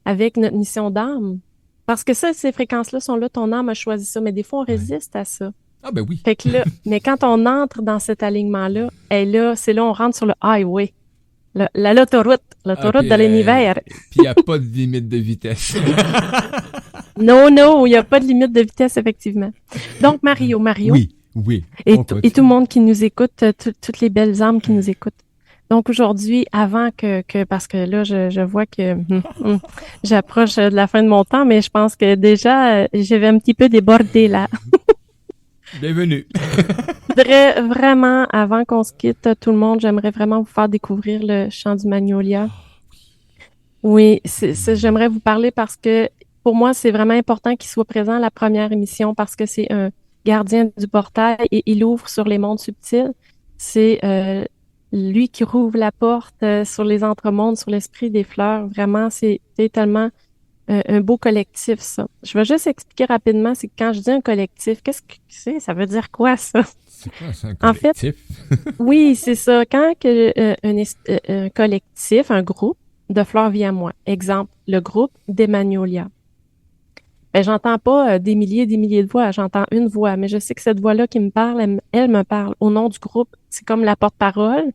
avec notre mission d'âme. Parce que ça, ces fréquences-là sont là, ton âme a choisi ça, mais des fois, on Ouais. résiste à ça. Ah ben oui. Fait que là, mais quand on entre dans cet alignement-là, et là, c'est là on rentre sur le highway, Ah, l'autoroute de l'univers. puis il n'y a pas de limite de vitesse. Non, non, il n'y a pas de limite de vitesse, effectivement. Donc, Mario, Oui, oui, et, on et tout le continue. monde qui nous écoute, toutes les belles âmes qui nous écoutent. Donc, aujourd'hui, avant parce que là, je vois que j'approche de la fin de mon temps, mais je pense que déjà, je vais un petit peu déborder là. Bienvenue. Je voudrais vraiment, avant qu'on se quitte, tout le monde, j'aimerais vraiment vous faire découvrir le chant du Magnolia. Oui, j'aimerais vous parler parce que pour moi, c'est vraiment important qu'il soit présent à la première émission parce que c'est un gardien du portail et il ouvre sur les mondes subtils. C'est lui qui rouvre la porte sur les entremondes, sur l'esprit des fleurs. Vraiment, c'est tellement un beau collectif, ça. Je vais juste expliquer rapidement, c'est que quand je dis un collectif, qu'est-ce que c'est? Ça veut dire quoi, ça? C'est quoi, c'est un En fait, collectif? oui, c'est ça. Quand un collectif, un groupe de fleurs vient à moi, exemple, le groupe des Magnolias, ben, j'entends pas des milliers de voix, j'entends une voix, mais je sais que cette voix-là qui me parle, elle me parle au nom du groupe. C'est comme la porte-parole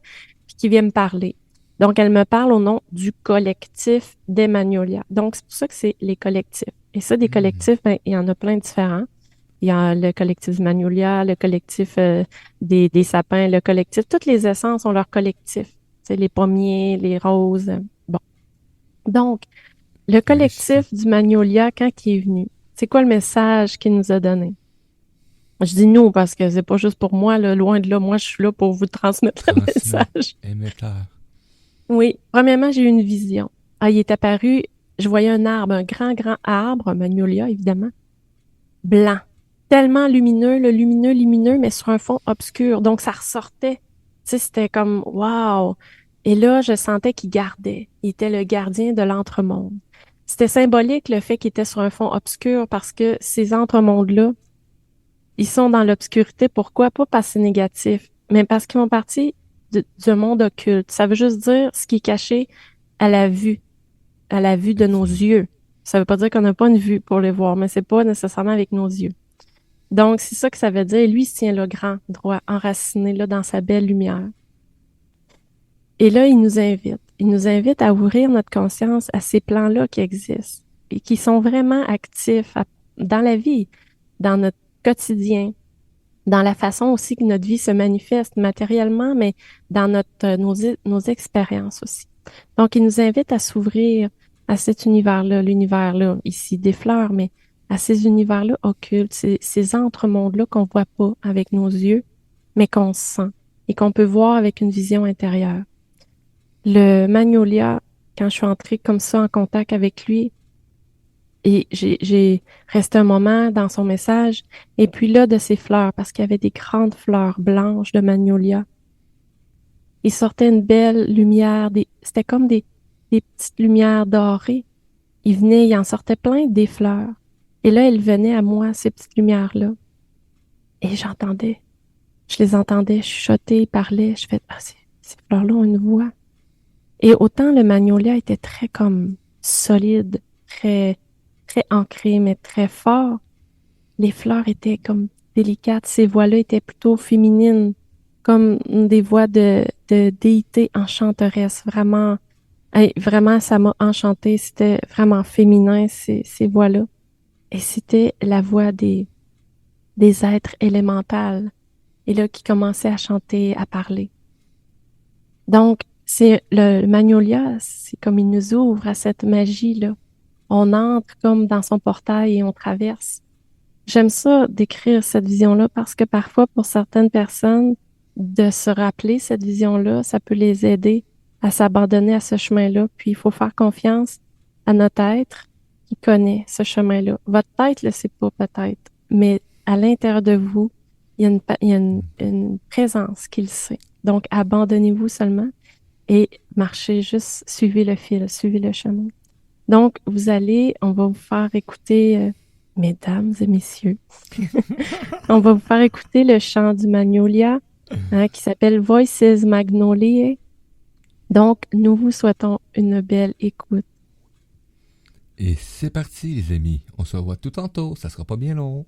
puis qui vient me parler. Donc, elle me parle au nom du collectif des Magnolias. Donc, c'est pour ça que c'est les collectifs. Et ça, des Hmm. collectifs, ben, il y en a plein de différents. Il y a le collectif du Magnolia, le collectif des sapins, le collectif. Toutes les essences ont leur collectif. C'est les pommiers, les roses. Bon. Donc, le Intéressant. collectif du Magnolia, quand il est venu, c'est quoi le message qu'il nous a donné? Je dis nous parce que c'est pas juste pour moi, là, loin de là. Moi, je suis là pour vous transmettre le Transmettre. message. Émetteur. Oui, premièrement, j'ai eu une vision. Ah, il est apparu, je voyais un arbre, un grand, grand arbre, un magnolia, évidemment, blanc. Tellement lumineux, le lumineux, lumineux, mais sur un fond obscur. Donc, ça ressortait. Tu sais, c'était comme, wow. Et là, je sentais qu'il gardait. Il était le gardien de l'entremonde. C'était symbolique, le fait qu'il était sur un fond obscur, parce que ces entremondes-là, ils sont dans l'obscurité. Pourquoi? Pas parce que c'est négatif, mais parce qu'ils font partie du monde occulte. Ça veut juste dire ce qui est caché à à la vue de nos Effectivement. yeux. Ça veut pas dire qu'on n'a pas une vue pour les voir, mais c'est pas nécessairement avec nos yeux. Donc, c'est ça que ça veut dire. Lui, il se tient là grand, droit, enraciné là dans sa belle lumière. Et là, il nous invite. Il nous invite à ouvrir notre conscience à ces plans-là qui existent et qui sont vraiment actifs dans la vie, dans notre quotidien, dans la façon aussi que notre vie se manifeste matériellement, mais dans nos expériences aussi. Donc, il nous invite à s'ouvrir à cet l'univers-là, ici, des fleurs, mais à ces univers-là occultes, ces entre-mondes-là qu'on voit pas avec nos yeux, mais qu'on sent et qu'on peut voir avec une vision intérieure. Le magnolia, quand je suis entrée comme ça en contact avec lui, et j'ai resté un moment dans son message, et puis là, de ses fleurs, parce qu'il y avait des grandes fleurs blanches de magnolia. Il sortait une belle lumière, c'était comme des petites lumières dorées. Il venait, il en sortait plein des fleurs. Et là, il venait à moi, ces petites lumières-là. Et j'entendais, je les entendais chuchoter, parler. Je fais, ah, ces fleurs-là ont une voix. Et autant le magnolia était très comme solide, très, très ancré, mais très fort. Les fleurs étaient comme délicates. Ces voix-là étaient plutôt féminines, comme des voix de déité enchanteresse. Vraiment, hey, vraiment, ça m'a enchantée. C'était vraiment féminin, ces voix-là. Et c'était la voix des êtres élémentaux. Et là, qui commençaient à chanter, à parler. Donc, c'est le magnolia, c'est comme il nous ouvre à cette magie-là. On entre comme dans son portail et on traverse. J'aime ça décrire cette vision-là parce que parfois, pour certaines personnes, de se rappeler cette vision-là, ça peut les aider à s'abandonner à ce chemin-là. Puis, il faut faire confiance à notre être qui connaît ce chemin-là. Votre tête ne le sait pas peut-être, mais à l'intérieur de vous, il y a une présence qui le sait. Donc, abandonnez-vous seulement et marchez juste, suivez le fil, suivez le chemin. Donc, on va vous faire écouter, mesdames et messieurs, on va vous faire écouter le chant du Magnolia, hein, qui s'appelle Voices Magnoliae. Donc, nous vous souhaitons une belle écoute. Et c'est parti, les amis. On se revoit tout tantôt. Ça sera pas bien long.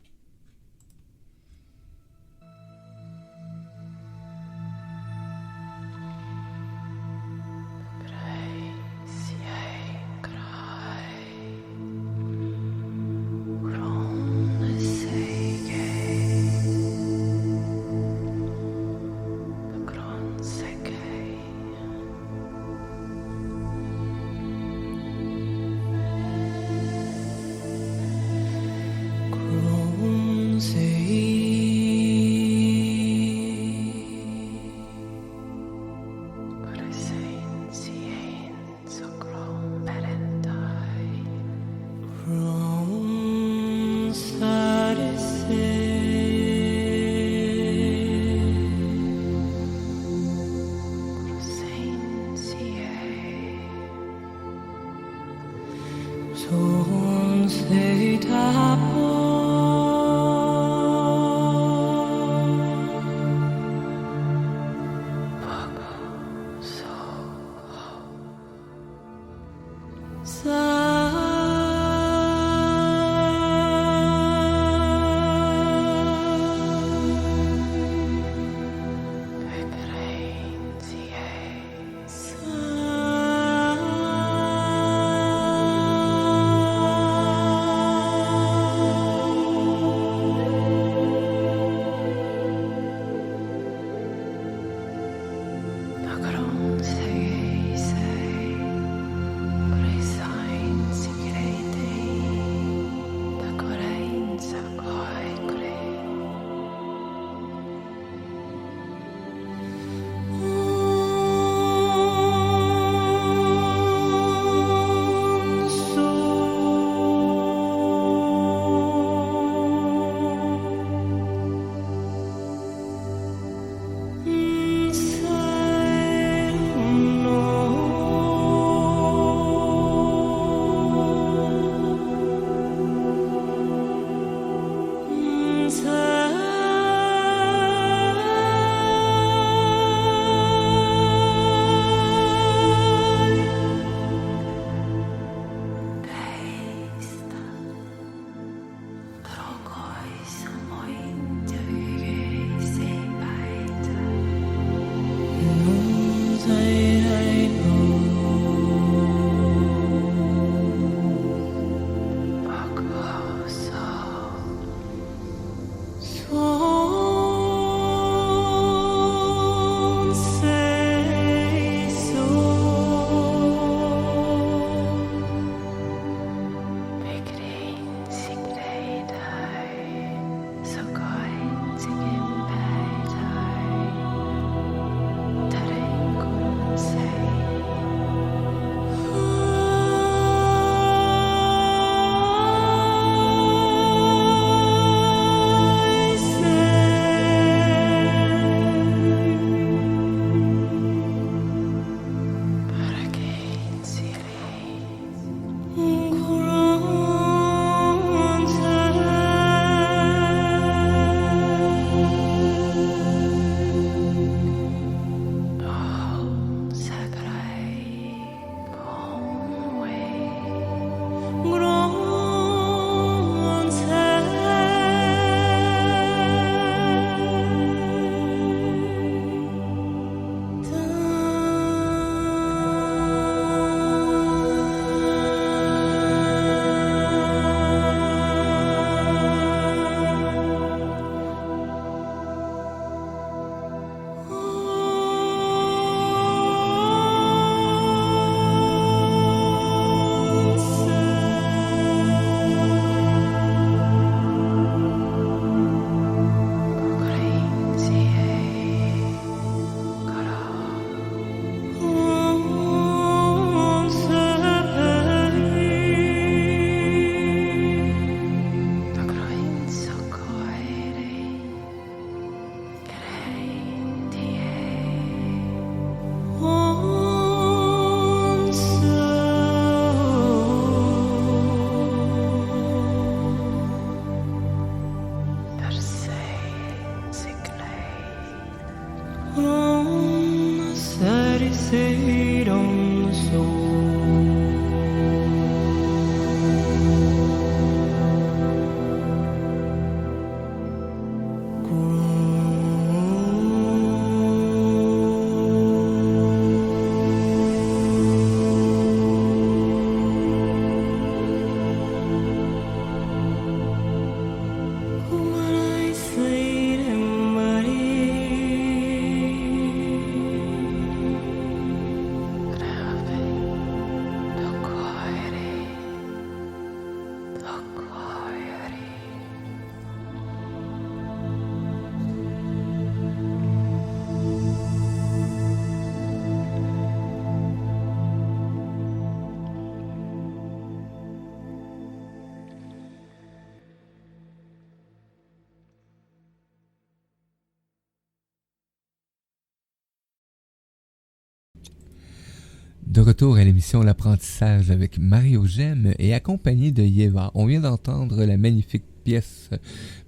De retour à l'émission L'apprentissage avec Mario Gemme et accompagné de Yeva. On vient d'entendre la magnifique pièce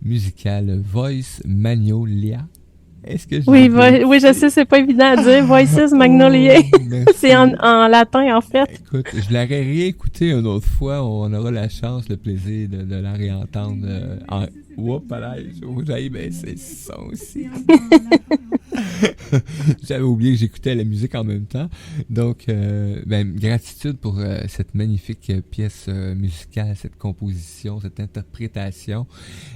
musicale Voice Magnolia. Est-ce que Oui, oui, je sais, c'est pas évident à dire. Voices Magnolia. C'est en latin, en fait. Écoute, je l'aurais réécouté une autre fois. On aura la chance, le plaisir de la réentendre en... Oups, j'avais baissé le son aussi. J'avais oublié que j'écoutais la musique en même temps. Donc, gratitude pour cette magnifique pièce musicale, cette composition, cette interprétation.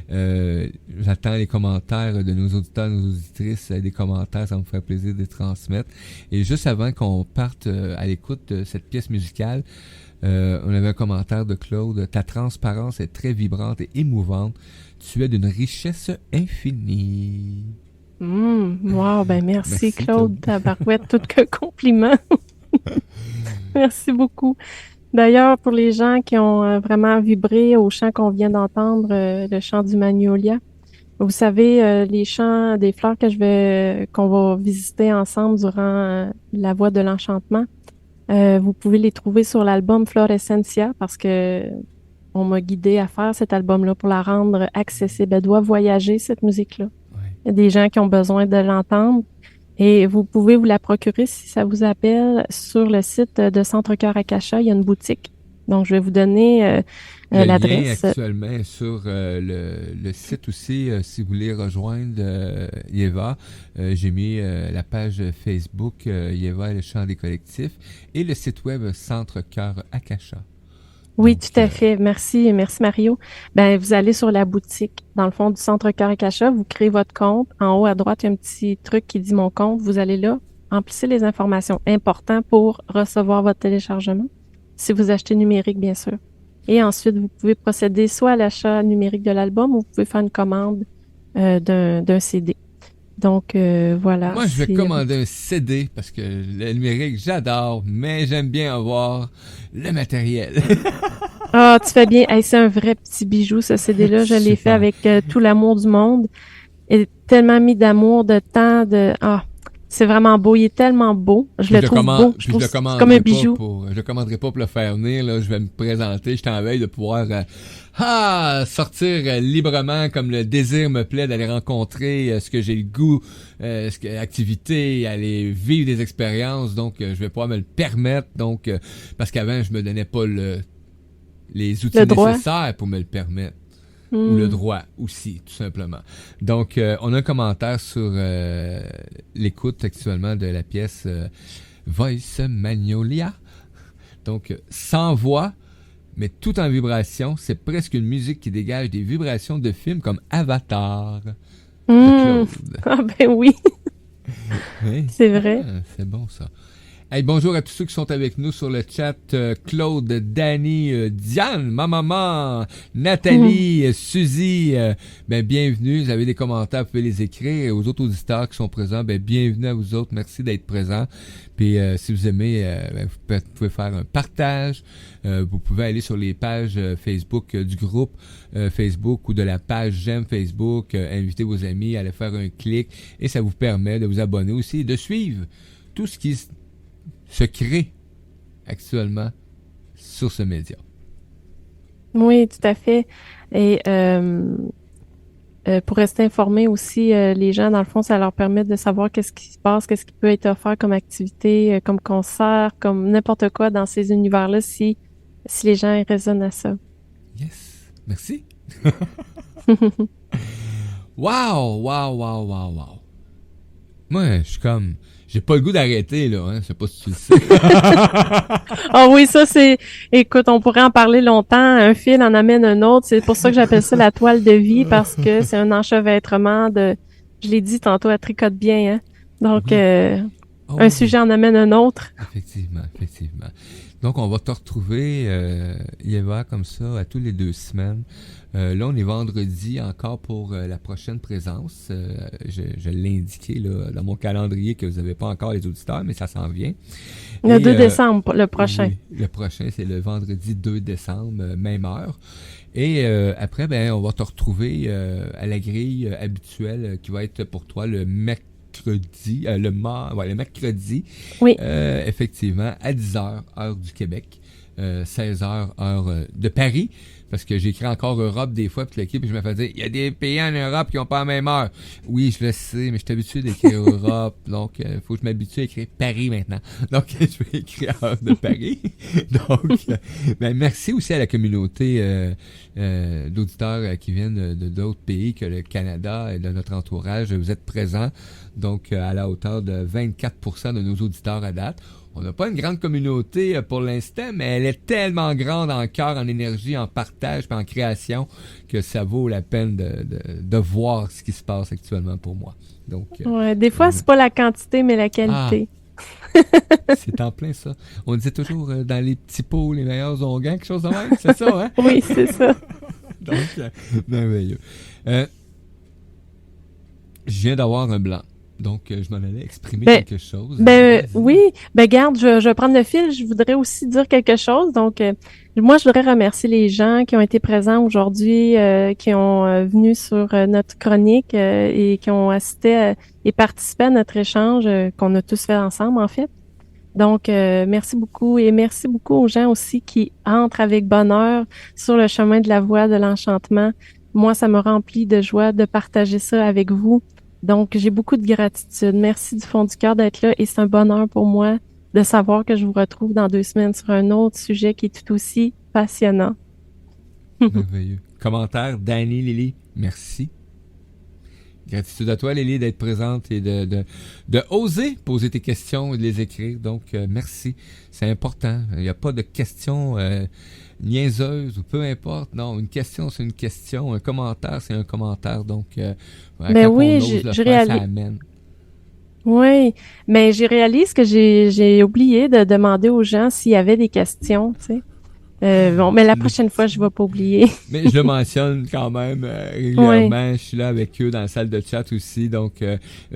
J'attends les commentaires de nos auditeurs, nos auditrices, des commentaires, ça me ferait plaisir de les transmettre. Et juste avant qu'on parte à l'écoute de cette pièce musicale, on avait un commentaire de Claude. Ta transparence est très vibrante et émouvante. Tu es d'une richesse infinie. Wow, merci Claude, tabarouette, tout que compliment. Merci beaucoup. D'ailleurs, pour les gens qui ont vraiment vibré au chant qu'on vient d'entendre, le chant du Magnolia, vous savez, les chants des fleurs qu'on va visiter ensemble durant la voie de l'enchantement, vous pouvez les trouver sur l'album Florescentia parce que on m'a guidée à faire cet album-là pour la rendre accessible. Elle doit voyager, cette musique-là. Ouais. Il y a des gens qui ont besoin de l'entendre et vous pouvez vous la procurer si ça vous appelle sur le site de Centre Cœur Akasha. Il y a une boutique. Donc, je vais vous donner l'adresse. Le lien actuellement sur le site aussi, si vous voulez rejoindre Yeva. J'ai mis la page Facebook Yeva et le chant des collectifs et le site web Centre Cœur Akasha. Oui, donc, tout à fait. Merci Mario. Vous allez sur la boutique, dans le fond du Centre Cœur Akasha, vous créez votre compte. En haut à droite, il y a un petit truc qui dit mon compte. Vous allez là, emplissez les informations importantes pour recevoir votre téléchargement. Si vous achetez numérique, bien sûr. Et ensuite, vous pouvez procéder soit à l'achat numérique de l'album ou vous pouvez faire une commande d'un CD. Donc, voilà. Moi, je vais commander un CD parce que le numérique, j'adore, mais j'aime bien avoir le matériel. Ah, tu fais bien. Hey, c'est un vrai petit bijou, ce CD-là. Je l'ai fait avec tout l'amour du monde. Et tellement mis d'amour, de temps, c'est vraiment beau. Il est tellement beau. Je le trouve beau. C'est comme un bijou. Je le commanderai pas pour le faire venir. Là. Je vais me présenter. Je suis en veille de pouvoir sortir librement comme le désir me plaît d'aller rencontrer ce que j'ai le goût, activité, aller vivre des expériences. Donc, je vais pouvoir me le permettre. Donc, parce qu'avant, je me donnais pas les outils nécessaires pour me le permettre. Ou le droit aussi, tout simplement. Donc, on a un commentaire sur l'écoute actuellement de la pièce Voice Magnolia. Donc, sans voix, mais tout en vibration. C'est presque une musique qui dégage des vibrations de films comme Avatar. De Claude. Ah oui. Oui. C'est vrai. C'est bon, ça. Hey, bonjour à tous ceux qui sont avec nous sur le chat. Claude, Danny, Diane, ma maman, Nathalie, Suzy, bienvenue. Vous avez des commentaires, vous pouvez les écrire. Et aux autres auditeurs qui sont présents, bienvenue à vous autres. Merci d'être présents. Puis si vous aimez, vous pouvez faire un partage. Vous pouvez aller sur les pages Facebook du groupe Facebook ou de la page J'aime Facebook. Inviter vos amis, aller faire un clic. Et ça vous permet de vous abonner aussi et de suivre tout ce qui se crée actuellement sur ce média. Oui, tout à fait. Et pour rester informé aussi, les gens, dans le fond, ça leur permet de savoir qu'est-ce qui se passe, qu'est-ce qui peut être offert comme activité, comme concert, comme n'importe quoi dans ces univers-là, si les gens raisonnent à ça. Yes. Merci. Wow. Moi, je suis comme... J'ai pas le goût d'arrêter, là, hein. Je sais pas si tu le sais. Ah oui, ça, écoute, on pourrait en parler longtemps. Un fil en amène un autre. C'est pour ça que j'appelle ça la toile de vie, parce que c'est un enchevêtrement je l'ai dit tantôt, elle tricote bien, hein. Donc, un sujet en amène un autre. Effectivement. Donc, on va te retrouver, Yeva, comme ça, à tous les 2 semaines. Là, on est vendredi encore pour la prochaine présence. Je l'ai indiqué là, dans mon calendrier que vous n'avez pas encore les auditeurs, mais ça s'en vient. Le 2 décembre, le prochain. Oui, le prochain, c'est le vendredi 2 décembre, même heure. Et après, on va te retrouver à la grille habituelle qui va être pour toi le mercredi mercredi, le mercredi, Oui. effectivement, à 10h, heure du Québec, 16h, heure de Paris, parce que j'écris encore Europe des fois, puis l'équipe, je me fais dire, il y a des pays en Europe qui n'ont pas la même heure. Oui, je le sais, mais je suis habitué d'écrire Europe, donc il faut que je m'habitue à écrire Paris maintenant. Donc, je vais écrire heure de Paris. Donc, merci aussi à la communauté d'auditeurs qui viennent de d'autres pays que le Canada et de notre entourage. Vous êtes présents, donc à la hauteur de 24% de nos auditeurs à date. On n'a pas une grande communauté pour l'instant, mais elle est tellement grande en cœur, en énergie, en partage, en création, que ça vaut la peine de voir ce qui se passe actuellement pour moi. Donc, ouais, des fois, c'est pas la quantité, mais la qualité. C'est en plein ça. On disait toujours dans les petits pots, les meilleurs ont gagné, quelque chose de même, c'est ça, hein? Oui, c'est ça. Donc, merveilleux. Je viens d'avoir un blanc. Donc, je m'en allais exprimer quelque chose. Oui. Garde, je vais prendre le fil. Je voudrais aussi dire quelque chose. Donc, moi, je voudrais remercier les gens qui ont été présents aujourd'hui, qui ont venu sur notre chronique et qui ont assisté et participé à notre échange qu'on a tous fait ensemble, en fait. Donc, merci beaucoup et merci beaucoup aux gens aussi qui entrent avec bonheur sur le chemin de la voie de l'enchantement. Moi, ça me remplit de joie de partager ça avec vous. Donc, j'ai beaucoup de gratitude. Merci du fond du cœur d'être là et c'est un bonheur pour moi de savoir que je vous retrouve dans 2 semaines sur un autre sujet qui est tout aussi passionnant. Merveilleux. Commentaire, Danny, Lily, merci. Gratitude à toi, Lily, d'être présente et de oser poser tes questions et de les écrire. Donc, merci. C'est important. Il n'y a pas de questions niaiseuses ou peu importe. Non, une question, c'est une question. Un commentaire, c'est un commentaire. Donc, Mais oui, je réalise. Ça amène. Oui, mais j'ai réalisé que j'ai oublié de demander aux gens s'il y avait des questions, tu sais. Bon, mais la prochaine fois, je ne vais pas oublier. Mais je le mentionne quand même régulièrement. Oui. Je suis là avec eux dans la salle de chat aussi. Donc,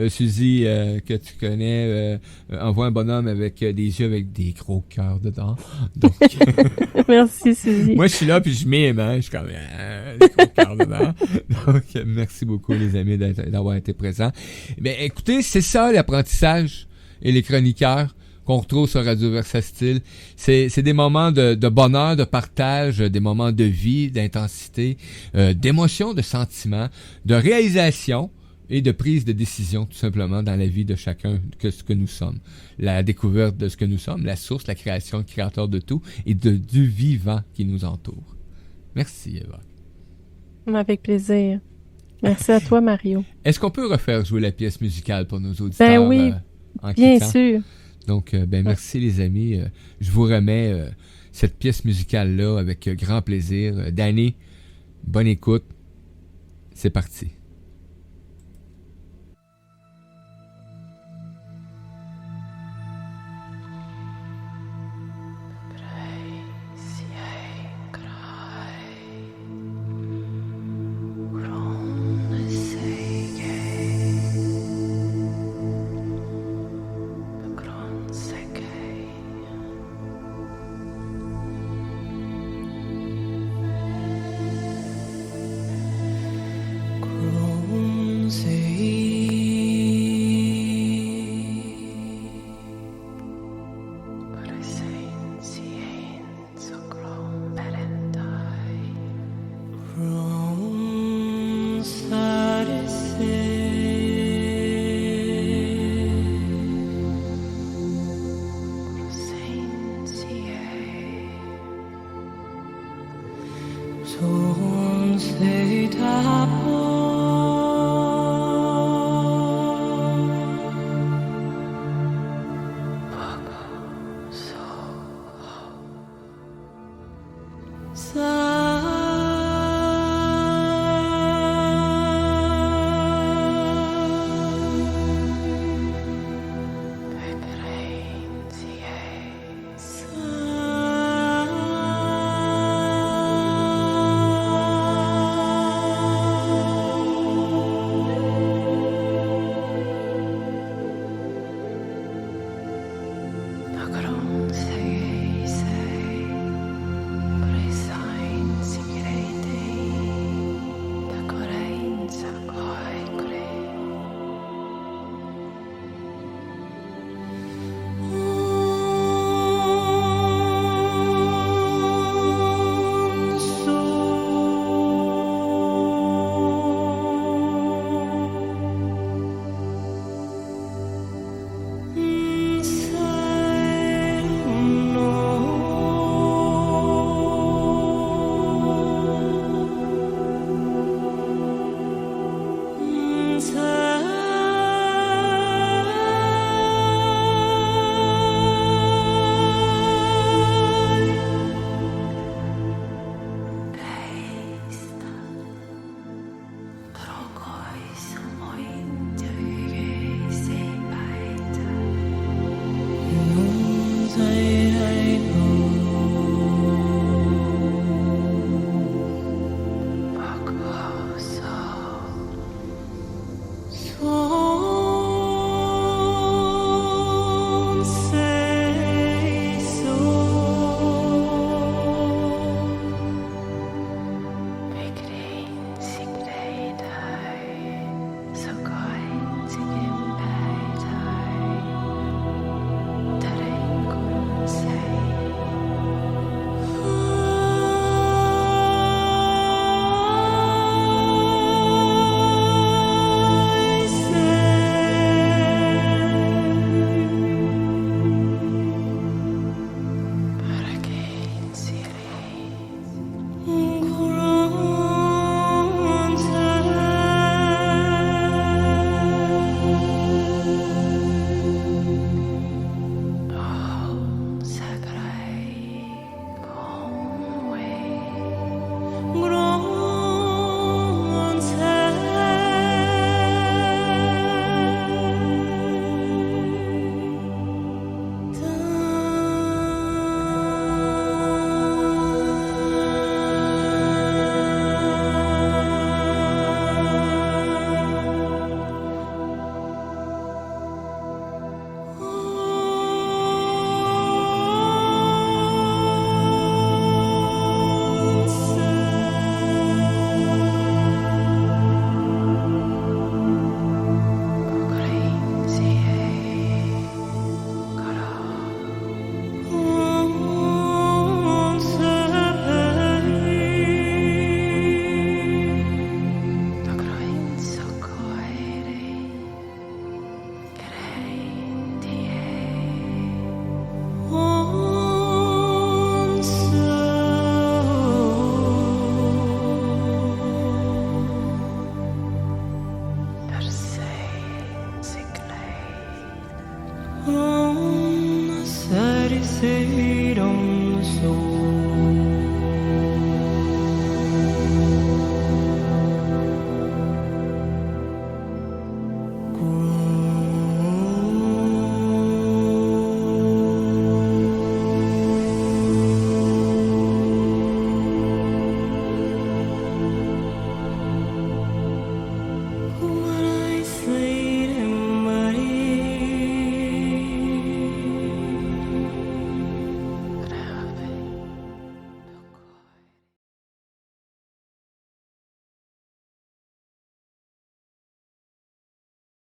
Suzy, que tu connais, envoie un bonhomme avec des yeux avec des gros cœurs dedans. Donc, merci, Suzy. Moi, je suis là puis je mime. Hein, je suis comme des gros cœurs dedans. Donc, merci beaucoup, les amis, d'avoir été présents. Mais écoutez, c'est ça l'apprentissage et les chroniqueurs qu'on retrouve sur Radio Versatile. C'est des moments de bonheur, de partage, des moments de vie, d'intensité, d'émotion, de sentiment, de réalisation et de prise de décision, tout simplement, dans la vie de chacun, que ce que nous sommes. La découverte de ce que nous sommes, la source, la création, le créateur de tout et du vivant qui nous entoure. Merci, Eva. Avec plaisir. Merci à toi, Mario. Est-ce qu'on peut refaire jouer la pièce musicale pour nos auditeurs? Ben oui, bien sûr. Donc, merci les amis. Je vous remets cette pièce musicale-là avec grand plaisir. Danny, bonne écoute. C'est parti. Son sei tapo